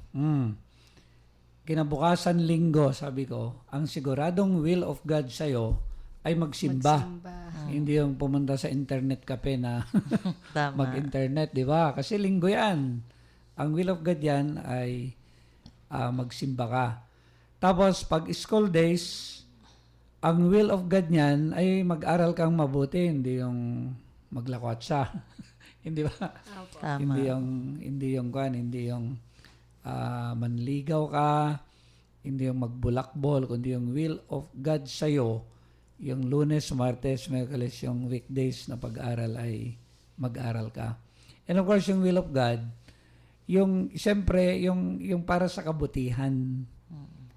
Kinabukasan linggo, sabi ko, ang siguradong will of God sa'yo ay magsimba. Hindi yung pumunta sa internet cafe na Tama. mag-internet, di ba? Kasi linggo yan. Ang will of God yan ay magsimba ka. Tapos, pag school days, ang will of God niyan ay mag-aral kang mabuti, hindi yung maglakwatsa. Hindi ba? Tama. Hindi yung manligaw ka, hindi yung magbulakbol, kundi yung will of God sa'yo, yung Lunes, Martes, Miyerkules, yung weekdays na pag-aral ay mag-aral ka. And of course, yung will of God, siyempre, yung para sa kabutihan.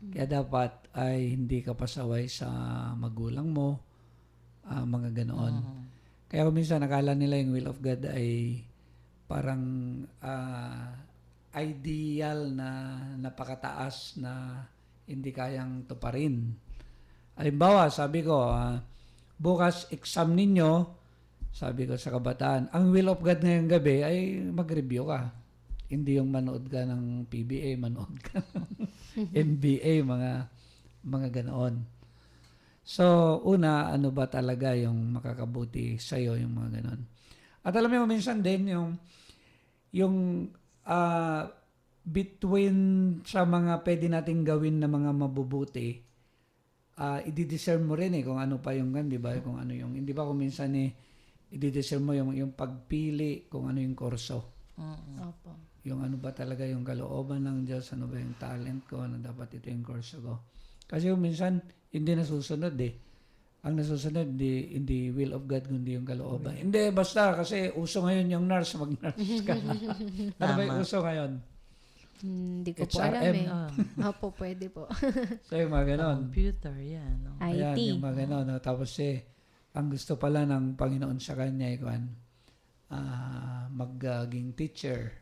Kaya dapat ay hindi ka pasaway sa magulang mo, mga ganoon. Kaya kung minsan nakala nila yung will of God ay parang ideal na napakataas na hindi kayang tuparin. Halimbawa, sabi ko, bukas exam ninyo, sabi ko sa kabataan, ang will of God ngayong gabi ay mag-review ka. Hindi yung manood ka ng PBA, manood ka ng NBA, mga ganoon. So, una, ano ba talaga yung makakabuti sa'yo, yung mga ganoon. At alam mo, minsan din yung between sa mga pwede nating gawin na mga mabubuti, i-discern mo rin kung ano pa yung di ba? Kung ano yung, hindi ba kung minsan i-discern mo yung pagpili kung ano yung kurso. Opo. Yung ano ba talaga yung kalooban ng Diyos, ano ba yung talent ko, ano dapat ito yung kurso ko. Kasi yung minsan, hindi nasusunod Ang nasusunod, hindi will of God, kundi yung kalooban. Hindi, basta kasi uso ngayon yung nurse, mag-nurse ka. Ano ba yung uso ngayon? Hindi ko po HRM. alam Opo, pwede po. So yung mga ganon. Computer, yan. No? Ayan, IT. yung mga ganon. No? Tapos ang gusto pala ng Panginoon sa kanya magiging teacher.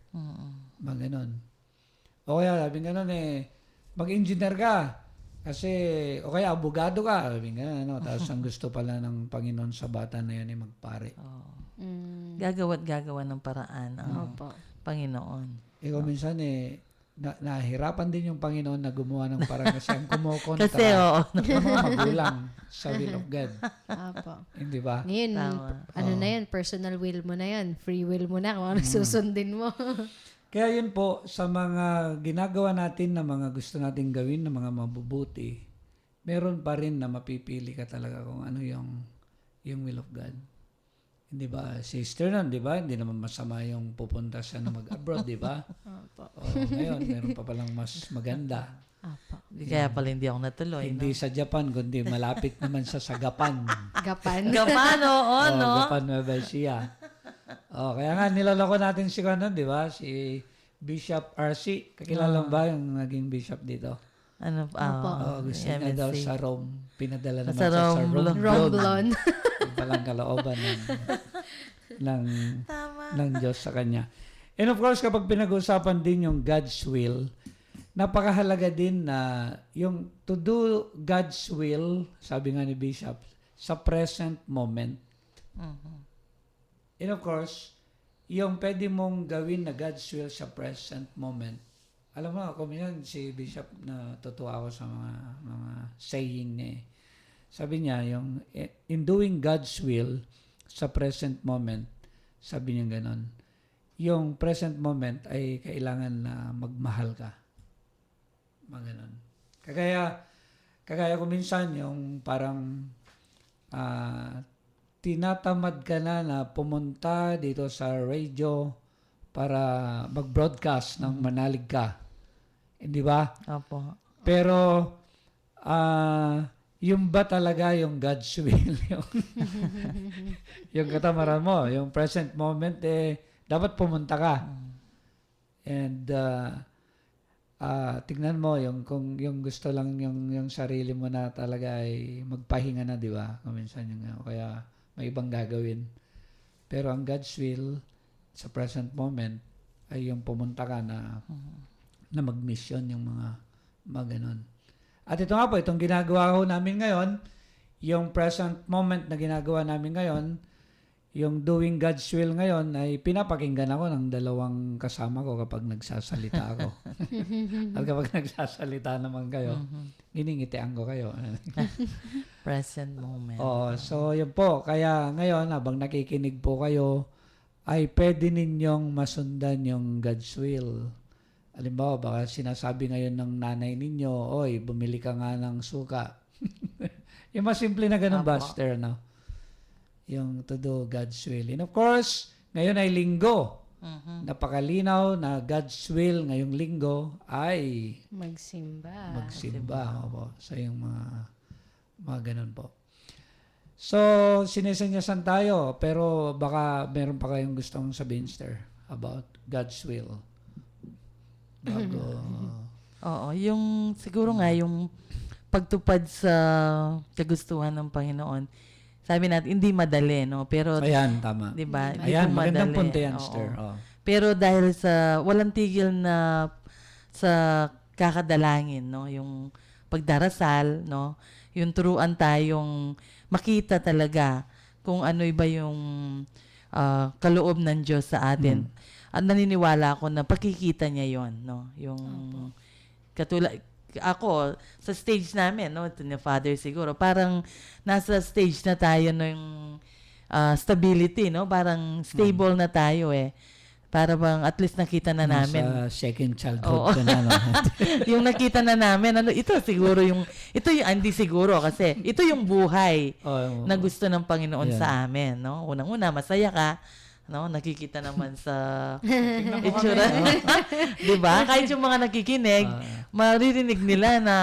Mga ganon. O kaya, sabi ganon mag-engineer ka. Kasi, o kaya abogado ka. Sabi ganon. Tapos ang gusto pala ng Panginoon sa bata na yun magpare. Gagawa't-gagawa ng paraan ang Opo. Panginoon. Ikaw minsan nahirapan din yung Panginoon na gumawa ng parang kasi ang kumukontra Kasi, oo. yung mga magulang sa will of God. Opo. Hindi ba? Ngayon, Tama. ano na yan, personal will mo na yan. Free will mo na kung ano susundin mo. Kaya yun po, sa mga ginagawa natin na mga gusto nating gawin na mga mabubuti, meron pa rin na mapipili ka talaga kung ano yung will of God. Hindi ba? Sister nun, di ba? Hindi naman masama yung pupunta siya na mag-abroad, di ba? Opo. Ngayon, meron pa palang mas maganda. Opo. Kaya pala hindi ako natuloy. Hindi sa Japan, kundi malapit naman sa Gapan. Gapan. Gapan, oo, no? Gapan Nueva Ecija. Kaya nga, nilalako natin si Kanon, di ba? Si Bishop R.C. Kakilala mo ba yung naging bishop dito? Ano pa? Opo. Gusto niya daw sa Rome. Pinadala naman Sa siya sa Romblon. Romblon. Yung palang kalooban ng Diyos sa kanya. And of course, kapag pinag-uusapan din yung God's will, napakahalaga din na yung to do God's will, sabi nga ni Bishop, sa present moment. And of course, yung pwede mong gawin na God's will sa present moment. Alam mo, ako minsan si Bishop na tutuwa ako sa mga saying niya. Sabi niya, yung in doing God's will sa present moment, sabi niya ganon, yung present moment ay kailangan na magmahal ka. Maganon. Kagaya ko minsan yung parang tinatamad ka na pumunta dito sa radio para mag-broadcast ng manalig ka. Hindi ba? Opo. Pero yung ba talaga yung God's will? yung katamaran mo, yung present moment, dapat pumunta ka. And tignan mo, kung yung gusto lang yung sarili mo na talaga ay magpahinga na, di ba? Kung minsan kaya may ibang gagawin. Pero ang God's will sa present moment ay yung pumunta ka na mag-mission yung mga ganun. At ito nga po, itong ginagawa ko namin ngayon, yung present moment na ginagawa namin ngayon, yung doing God's will ngayon ay pinapakinggan ako ng dalawang kasama ko kapag nagsasalita ako. At kapag nagsasalita naman kayo, giningitian ko kayo. Present moment. So yun po. Kaya ngayon, habang nakikinig po kayo, ay pwede ninyong masundan yung God's will. Halimbawa, baka sinasabi ngayon ng nanay ninyo, oy, bumili ka nga ng suka. Yung mas simple na ganun, Buster, no? Yung to do God's will. And of course, ngayon ay linggo. Napakalinaw na God's will ngayong linggo ay Magsimba. Opo, sa yung mga ganun po. So, sinisenyasan tayo, pero baka meron pa kayong gustong sabihin, sir, about God's will. Bago. Oo, yung siguro nga yung pagtupad sa kagustuhan ng Panginoon. Sabi natin hindi madali, no? Pero Ayan, tama. 'di ba? Ayan, magandang punto yan, Oo. sir. Oh. Pero dahil sa walang tigil na sa kakadalangin, no? Yung pagdarasal, no? Yung turuan tayong makita talaga kung ano ba yung kaloob ng Diyos sa atin. At naniniwala ako na pakikita niya yon, no? Yung katulad ako sa stage namin, no, ito ni Father siguro, parang nasa stage na tayo ng stability, no? Parang stable na tayo Para bang at least nakita na namin. Sa second childhood ka na, no? Yung nakita na namin, ito siguro hindi siguro kasi ito yung buhay na gusto ng Panginoon sa amin, no? Unang-una, masaya ka, no? Nakikita naman sa itsura. Di ba? Kahit yung mga nakikinig, maririnig nila na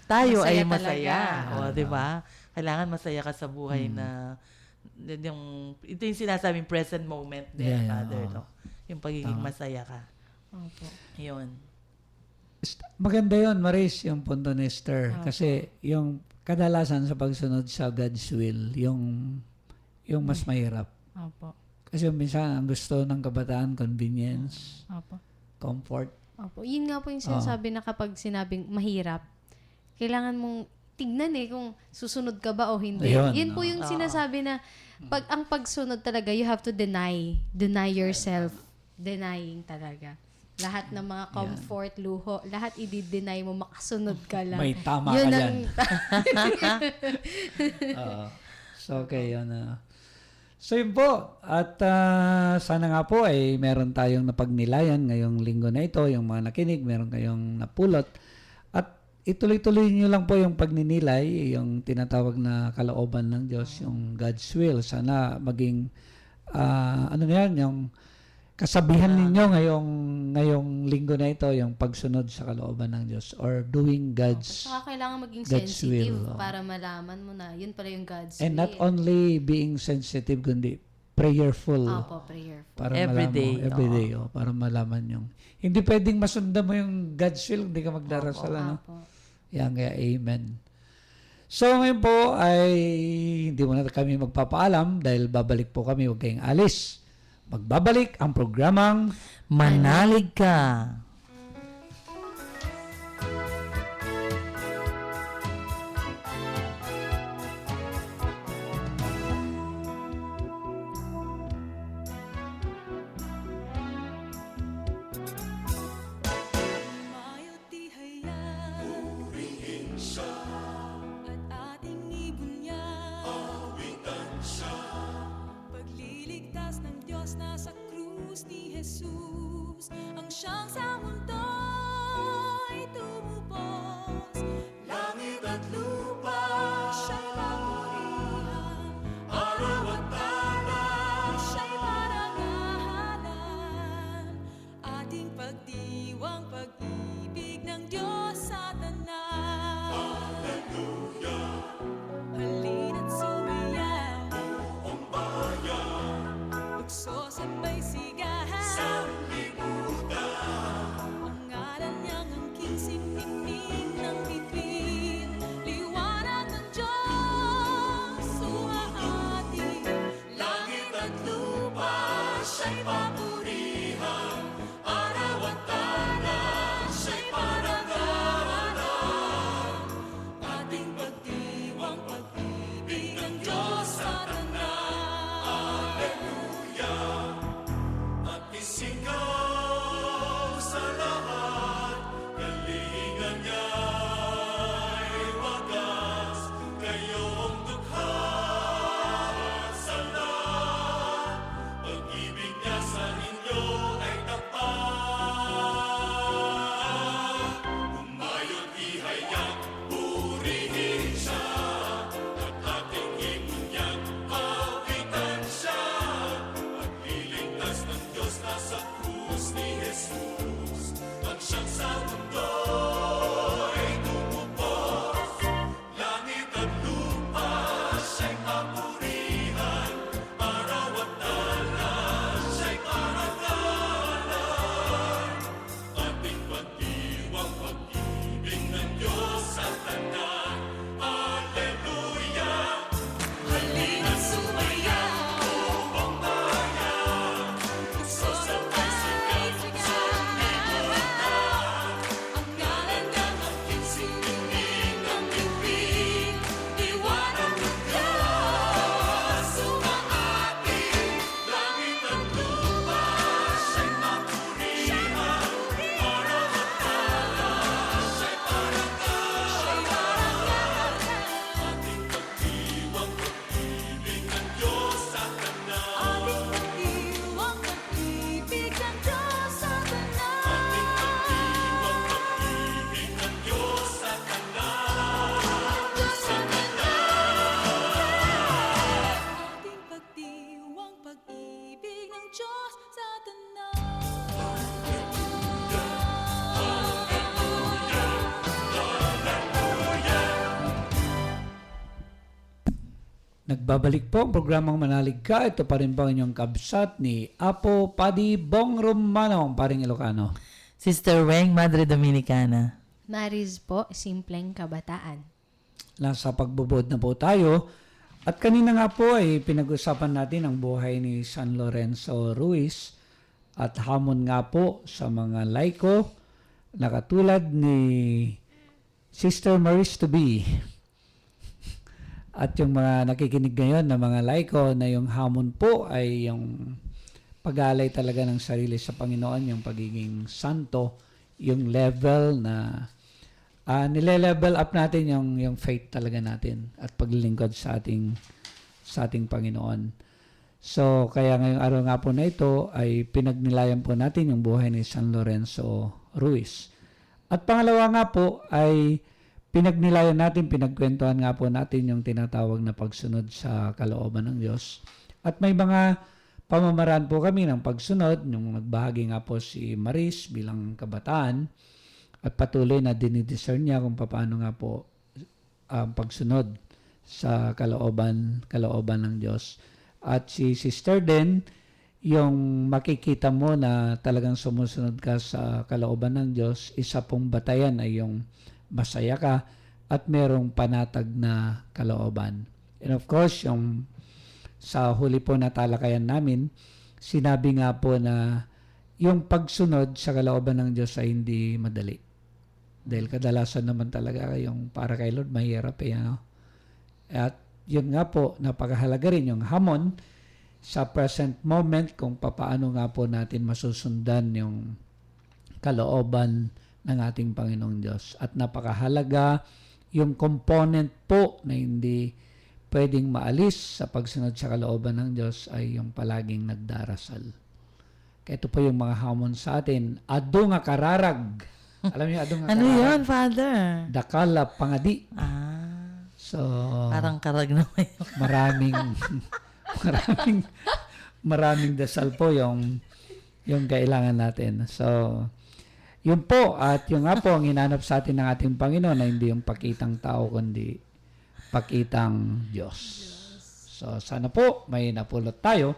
tayo Masaya ay masaya. talaga. Di ba? Kailangan masaya ka sa buhay na ito yung sinasabing present moment din, Father, no? Yung pagiging masaya ka. Opo. Yun. Maganda yun, Maris, yung punto ni Esther. Kasi yung kadalasan sa pagsunod sa God's will, yung mas mahirap. Opo. Kasi minsan, ang gusto ng kabataan, convenience, Opo. comfort. Opo. Yun nga po yung sinasabi na kapag sinabing mahirap, kailangan mong tignan kung susunod ka ba o hindi. Ayun, Yun po yung sinasabi na ang pagsunod talaga, you have to deny yourself. Denying talaga. Lahat ng mga comfort, luho, lahat i-deny mo, makasunod ka lang. May tama Yun ka ang Oo. So, okay, yun. So, yun po. At sana nga po ay meron tayong napagnilayan ngayong linggo na ito, yung mga nakinig, meron kayong napulot. At ituloy-tuloy nyo lang po yung pagninilay, yung tinatawag na kalooban ng Diyos, yung God's will. Sana maging, ano na yan, yung kasabihan ninyo ngayong linggo na ito, yung pagsunod sa kalooban ng Diyos or doing God's Saka kailangan maging God's sensitive will, para malaman mo na yun pala yung God's and will. not only being sensitive kundi prayerful Opo, prayerful. para Every malaman day, mo, every day para malaman yung hindi pwedeng masundan mo yung God's will hindi ka magdarasal ano. Opo. Yan kaya amen. So ngayon po ay hindi muna kami magpapaalam dahil babalik po kami, huwag kayong alis. Magbabalik ang programang Manalig ka. Mayo't tihaya, purihin siya, at ating ibunyan. Awitan siya, pagliligtas ng Diyos nasa krus ni Jesus, ang siyang sa mundo'y tumubos. Langit at lupa, siya'y papurihan, araw at tala, siya'y parangalan. Ating pagdiwang pag-ibig ng Diyos sa tanan. Hallelujah! Halina't sumayaw, buong bayan, magsosabay sigahan sa libutan. Ang ngalan niyang angking siningning ng bituin, liwanag ng Diyos umahati. Langit at lupa, siya'y papurihan, araw at tala, siya'y parangalan. Ating pagdiwang pag-ibig ng Diyos sa tanan. Hallelujah! At isigaw sa lahat, galingan niya'y wagas, kayong dukha sa lahat, pag-ibig niya sa inyo ay tapat. Umayo't ihayag, purihin siya, at ating ibunyan, awitan siya. Pagliligtas ng Diyos nasa krus ni Jesus, ang siyang sa mundo'y tumubos. Langit at lupa, siya'y papurihan, araw at tala, siya'y parangalan. Ating pagdiwang pag-ibig ng Diyos sa tanan. Hallelujah! Halina't sumayaw, buong bayan, magsosabay sigaw sa libutan. Ang ngalan ng aking siningning ng bituin, liwanag ng Diyos umahati. Langit at lupa, siya'y mapurihan, araw at tala, siya'y parangalan. Ating pagdiwang pag-ibig ng Diyos sa tanan. Ating pagdiwang pag-ibig ng Diyos sa tanan. Ating pagdiwang pag-ibig ng Diyos sa tanan. Sa ating pagdiwang pag-ibig ng Diyos sa tanan. Nagbabalik po ang programang Manalig Ka. Ito pa rin po ang inyong kabsat ni Apo Paddy Bong Romano, ang paring Ilocano. Sister Weng, Madre Dominicana. Maris po, simpleng kabataan. Nasa pagbubod na po tayo. At kanina nga po ay pinag-usapan natin ang buhay ni San Lorenzo Ruiz at hamon nga po sa mga laiko na katulad ni Sister Maris to be At yung mga nakikinig ngayon na mga laiko na yung hamon po ay yung pag-alay talaga ng sarili sa Panginoon, yung pagiging santo, yung level na nile-level up natin yung faith talaga natin at paglilingkod sa ating Panginoon. So, kaya ngayong araw nga po na ito ay pinagnilayan po natin yung buhay ni San Lorenzo Ruiz. At pangalawa nga po ay pinagnilayan natin, pinagkwentuhan nga po natin yung tinatawag na pagsunod sa kalooban ng Diyos. At may mga pamamaraan po kami ng pagsunod, yung nagbahagi nga po si Maris bilang kabataan at patuloy na dinidiscern niya kung paano nga po ang pagsunod sa kalooban ng Diyos. At si Sister din, yung makikita mo na talagang sumusunod ka sa kalooban ng Diyos, isa pong batayan ay yung masaya ka at merong panatag na kalooban. And of course, yung sa huli po na talakayan namin, sinabi nga po na yung pagsunod sa kalooban ng Diyos ay hindi madali. Dahil kadalasan naman talaga yung para kay Lord, mahirap ano? At yun nga po, napakahalaga rin yung hamon sa present moment kung papaano nga po natin masusundan yung kalooban ng ating Panginoong Diyos. At napakahalaga yung component po na hindi pwedeng maalis sa pagsunod sa kalooban ng Diyos ay yung palaging nagdarasal. Kaya ito po yung mga hamon sa atin. Ado nga kararag. Alam niyo, ado nga Ano kararag. yun, Father? Dakala pangadi. So, Parang karag na may maraming dasal po yung kailangan natin. So, yun po. At yung nga po, ang hinanap sa atin ng ating Panginoon na hindi yung pakitang tao, kundi pakitang Diyos. So, sana po may napulot tayo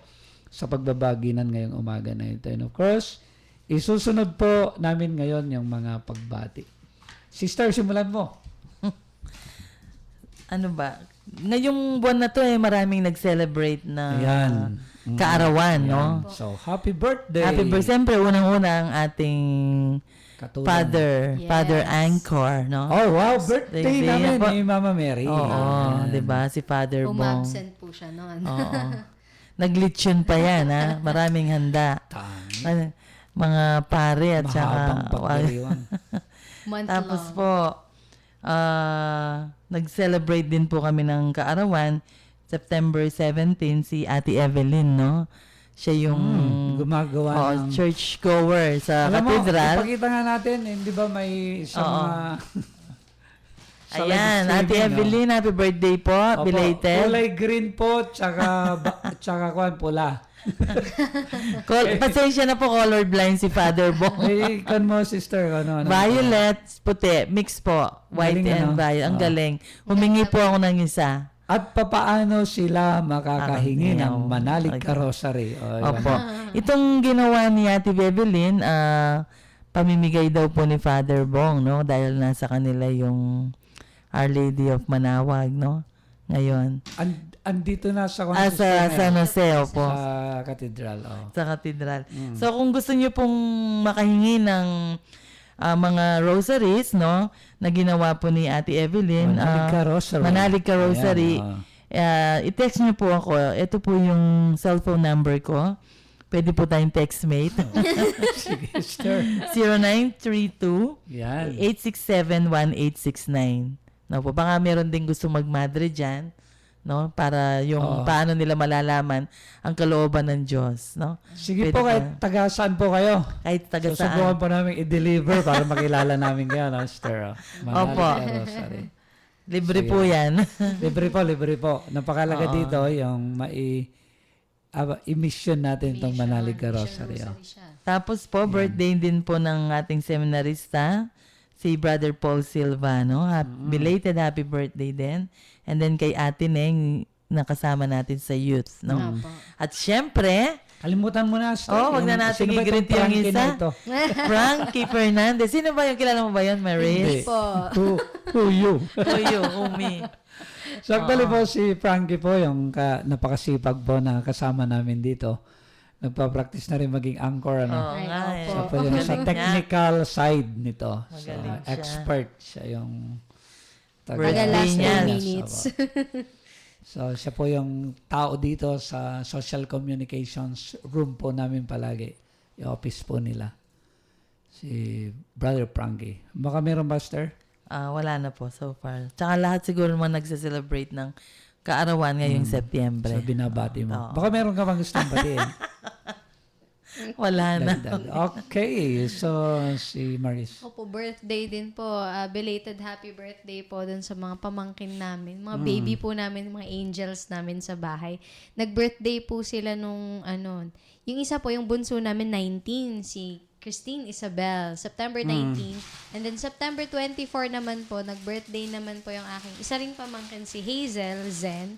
sa pagbabaginan ngayong umaga na ito. And of course, isusunod po namin ngayon yung mga pagbati. Sister, simulan mo. Ano ba? Ngayong buwan na to maraming nag-celebrate na Ayan. kaarawan, Ayan. no? So, happy birthday. Happy birthday. Siyempre, unang-una ang ating Katulad. Yes. Father Anchor, no? Oh, wow. Birthday Birthday namin po. ni Mama Mary. Oo, Ayan. 'di ba? Si Father Bong. Umabsent po siya noon. Oo. Naglitsyon pa yan, ha? Maraming handa. Tama. Mga pare at saka... Mahabang pagdiriwang. Month Tapos long. po, nag-celebrate din po kami ng kaarawan. September 17, si Ate Evelyn, no? Siya yung Gumagawa ng... church goer sa Alam mo, cathedral. ipakita nga natin, hindi ba may isang Oo. mga... sa live Ayan, streaming, Ate Evelyn, happy birthday po. Opo, Belated. kulay green po, tsaka pula. Pasensya na po, colorblind si Father Bong. Ay, kan mo, sister. Ano, Violet, puti, mix po. White Galing, and ano? violet. Ang Oo. galing. Humingi po ako ng isa. At papaano sila makakahingi ng Ayaw. manalig Okay. ka rosary? O, yun. Opo. Itong ginawa ni Ate Evelyn, pamimigay daw po ni Father Bong, no? Dahil nasa kanila yung Our Lady of Manawag, no? Ngayon. Andito na sa Sa San Jose, opo. Sa katedral. Oh. Sa katedral. So, kung gusto niyo pong makahingi ng mga rosaries, no? Na ginawa po ni Ate Evelyn. Manalig ka rosary. Manalig ka rosary. Ayan, I-text niyo po ako. Ito po yung cellphone number ko. Pwede po tayong textmate. Sige, sister. 0932 Yan. 867-1869. No, po, baka meron din gusto magmadre dyan, no? Para yung paano nila malalaman ang kalooban ng Diyos, no? Sige Pwede po, ba? kahit taga saan po kayo. Kahit taga Susubukan saan. po namin i-deliver para makilala namin kayo, no, sister. Manalig Opo. ka rosary. Libre Sige. po yan. Libre po. Napakalaga dito yung i-mission natin itong manalig ka rosary. Oh. Tapos po, birthday din po ng ating seminarista, si Brother Paul Silvano. Belated happy birthday din. And then kay Ate Neng, nakasama natin sa youth, no? Opo. At syempre, Kalimutan mo na, sister. wag na natin Sino ba itong i-greet yung Frankie isa. na ito? Frankie Fernandez. Sino ba yung kilala mo ba yun, Maris? Hindi. Po. Who you? Umi. So actually po si Frankie po yung napakasipag po na kasama namin dito. Nagpa-practice na rin maging anchor. Ano? Oo Ay, nga eh. Siya po yung sa Magaling technical side nito. So, Magaling siya. expert siya yung Birthday Taga last niya. 2 minutes. So, siya po yung tao dito sa social communications room po namin palagi. Yung office po nila. Si Brother Frankie. Baka meron, Buster? Wala na po so far. Tsaka lahat siguro mga nagse-celebrate ng kaarawan ngayong Setyembre. So, binabati mo. Oo. Baka meron ka bang gustong batiin? Wala na. Dagdag. Okay. So, si Maris. Opo, birthday din po. Belated happy birthday po dun sa mga pamangkin namin. Mga baby po namin, mga angels namin sa bahay. Nag-birthday po sila nung yung isa po, yung bunso namin, 19, si Christine Isabel, September 19. And then September 24 naman po, nag-birthday naman po yung aking isa ring pamangkin, si Hazel Zen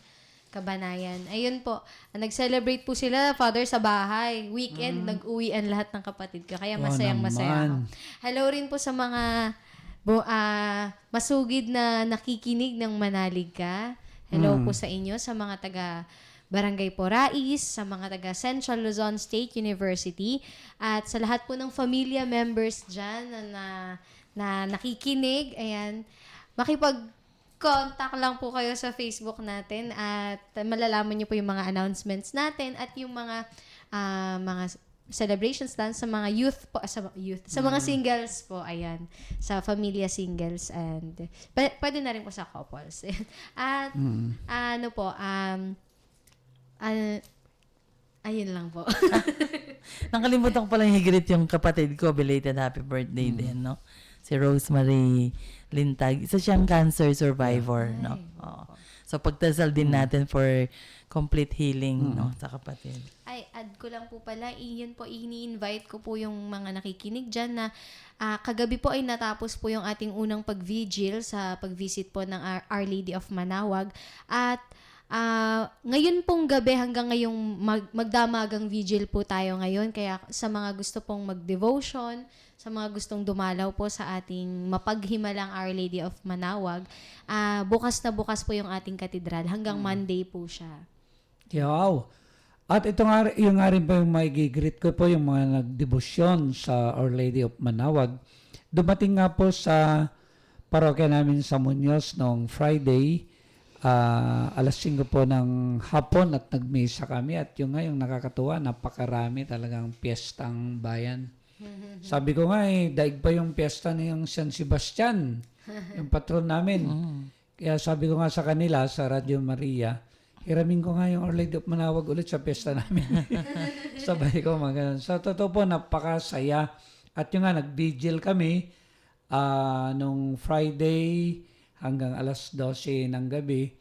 Kabanayan. Ayun po, nag-celebrate po sila, Father, sa bahay. Weekend, nag-uwian lahat ng kapatid ko. Kaya masayang-masaya ako. Hello rin po sa mga masugid na nakikinig ng Manalig Ka. Hello po sa inyo, sa mga taga Barangay Porais, sa mga taga Central Luzon State University, at sa lahat po ng familia members dyan na nakikinig. Ayan, makipag-contact lang po kayo sa Facebook natin at malalaman niyo po yung mga announcements natin at yung mga celebrations lang sa mga youth po, sa mga singles po, ayan, sa familia singles, and pwede na rin po sa couples. At ayun lang po. Nakalimutan ko palang higit yung kapatid ko, belated happy birthday din, no? Si Rosemary Lintag. Isa siyang cancer survivor, no? Oo. So, pagdasal din natin for complete healing, no? Sa kapatid. Ay, add ko lang po pala, yun po, ini-invite ko po yung mga nakikinig dyan na kagabi po ay natapos po yung ating unang pag-vigil sa pag-visit po ng Our Lady of Manawag. At ngayon pong gabi hanggang ngayong magdamagang vigil po tayo ngayon. Kaya sa mga gusto pong mag-devotion, sa mga gustong dumalaw po sa ating mapaghimalang Our Lady of Manawag, bukas na bukas po yung ating katedral. Hanggang Monday po siya. Wow. At ito nga, yung nga rin po yung mai-greet ko po yung mga nagdebosyon sa Our Lady of Manawag. Dumating nga po sa parokya namin sa Muñoz noong Friday, alas 5 po ng hapon at nagmisa kami. At yung nga yung nakakatuwa, napakarami talagang piyestang bayan. Sabi ko nga daig pa yung piyesta niyang San Sebastian, yung patron namin. Kaya sabi ko nga sa kanila, sa Radio Maria, hiramin ko nga yung Our Lady of Manawag ulit sa piyesta namin. Sabay ko mga ganun. Sa totoo po, napakasaya. At yung nga, nag-vigil kami nung Friday hanggang alas 12 ng gabi.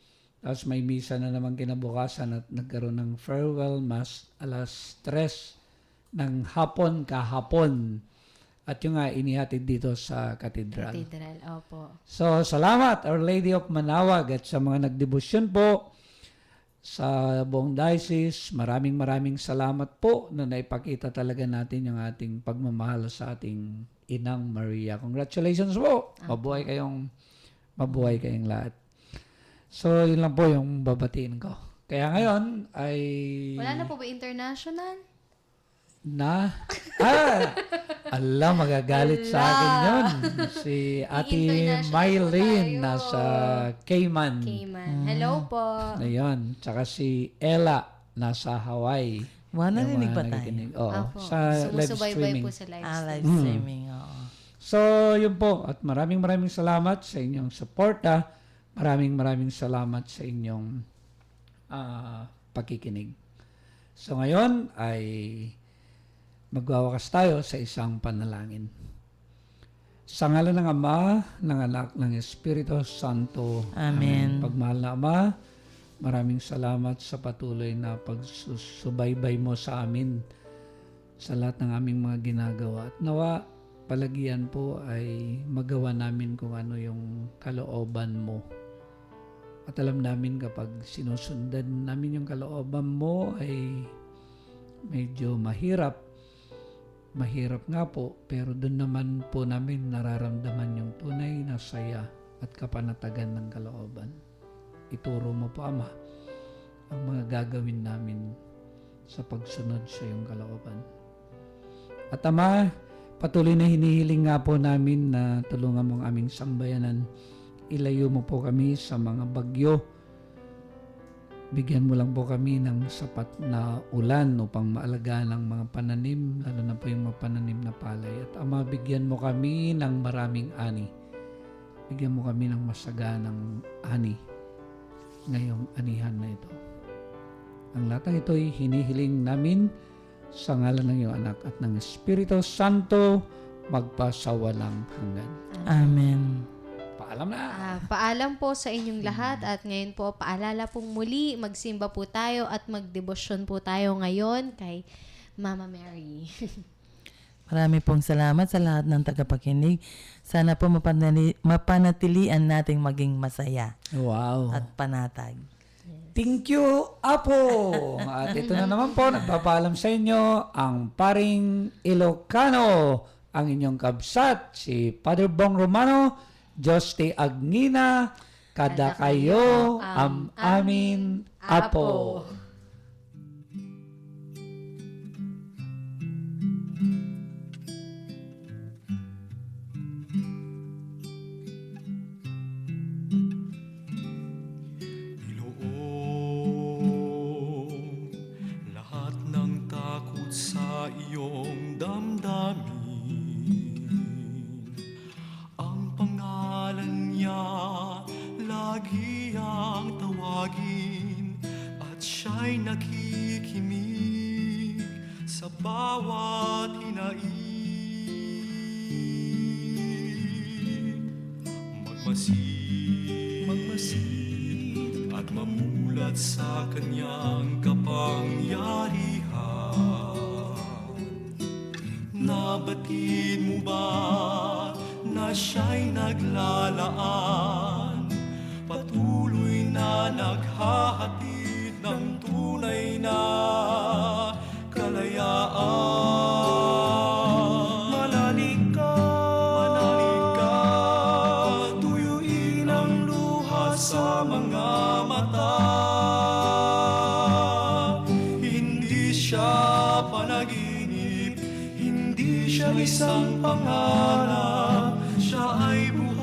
Tapos may misa na naman kinabukasan at nagkaroon ng farewell mass alas 3 ng hapon kahapon. At yung nga, inihatid dito sa katedral. Katedral, opo. So, salamat Our Lady of Manawag at sa mga nagdebosyon po sa buong diocese. Maraming salamat po na naipakita talaga natin yung ating pagmamahal sa ating Inang Maria. Congratulations po. Mabuhay kayong lahat. So, yun lang po yung babatiin ko. Kaya ngayon ay... Wala na po ba international? Magagalit sa akin yun. Si Ate I-international Mylene po tayo. nasa Cayman. Hello po. Ayun. Tsaka si Ella nasa Hawaii. Wow, Yung narinig mga ba tayo? nakikinig. Oo. Opo. Sa live Sumusubaybay streaming. po sa live Live streaming. streaming, oo. So, yun po. At maraming salamat sa inyong suporta. Maraming salamat sa inyong pakikinig. So, ngayon ay magwawakas tayo sa isang panalangin. Sa ngalan ng Ama, ng Anak, ng Espiritu Santo. Amen. Pagmahal na Ama, maraming salamat sa patuloy na pagsubaybay mo sa amin sa lahat ng aming mga ginagawa. At nawa, palagian po ay magawa namin kung ano yung kalooban mo. At alam namin kapag sinusundan namin yung kalooban mo ay medyo mahirap. Mahirap nga po, pero doon naman po namin nararamdaman yung tunay na saya at kapanatagan ng kalooban. Ituro mo po, Ama, ang mga gagawin namin sa pagsunod sa iyong kalooban. At Ama, patuloy na hinihiling nga po namin na tulungan mo ang aming sambayanan. Ilayo mo po kami sa mga bagyo Bigyan mo lang po kami ng sapat na ulan upang maalagaan ang mga pananim, lalo na po yung mga pananim na palay. At Ama, bigyan mo kami ng maraming ani. Bigyan mo kami ng masaganang ani ngayong anihan na ito. Ang lahat ng ito'y hinihiling namin sa ngalan ng iyong anak at ng Espiritu Santo magpasawalang hanggan. Amen. Paalam na! Paalam po sa inyong lahat at ngayon po paalala pong muli, magsimba po tayo at magdebosyon po tayo ngayon kay Mama Mary. Marami pong salamat sa lahat ng tagapakinig. Sana po mapanatilian nating maging masaya Wow! at panatag. Thank you, Apo! At ito na naman po, nagpapaalam sa inyo ang paring Ilocano, ang inyong kabsat, si Father Bong Romano, Diyos te Agnina, kada kayo am amin, Apo. Inoong lahat ng takot sa iyong damdamin. Ang pangalan niya lagi ang tawagin at siya'y nakikinig sa bawat hinaing. Magmasid at mamulat sa kanyang kapangyarihan. Nabatid mo ba na siya'y naglalaan? Patuloy na naghahatid ng tunay na kalayaan. Manalig ka, tuyuin ang luha sa mga mata. Hindi siya panaginip, hindi siya isang pangarap, siya ay buhay.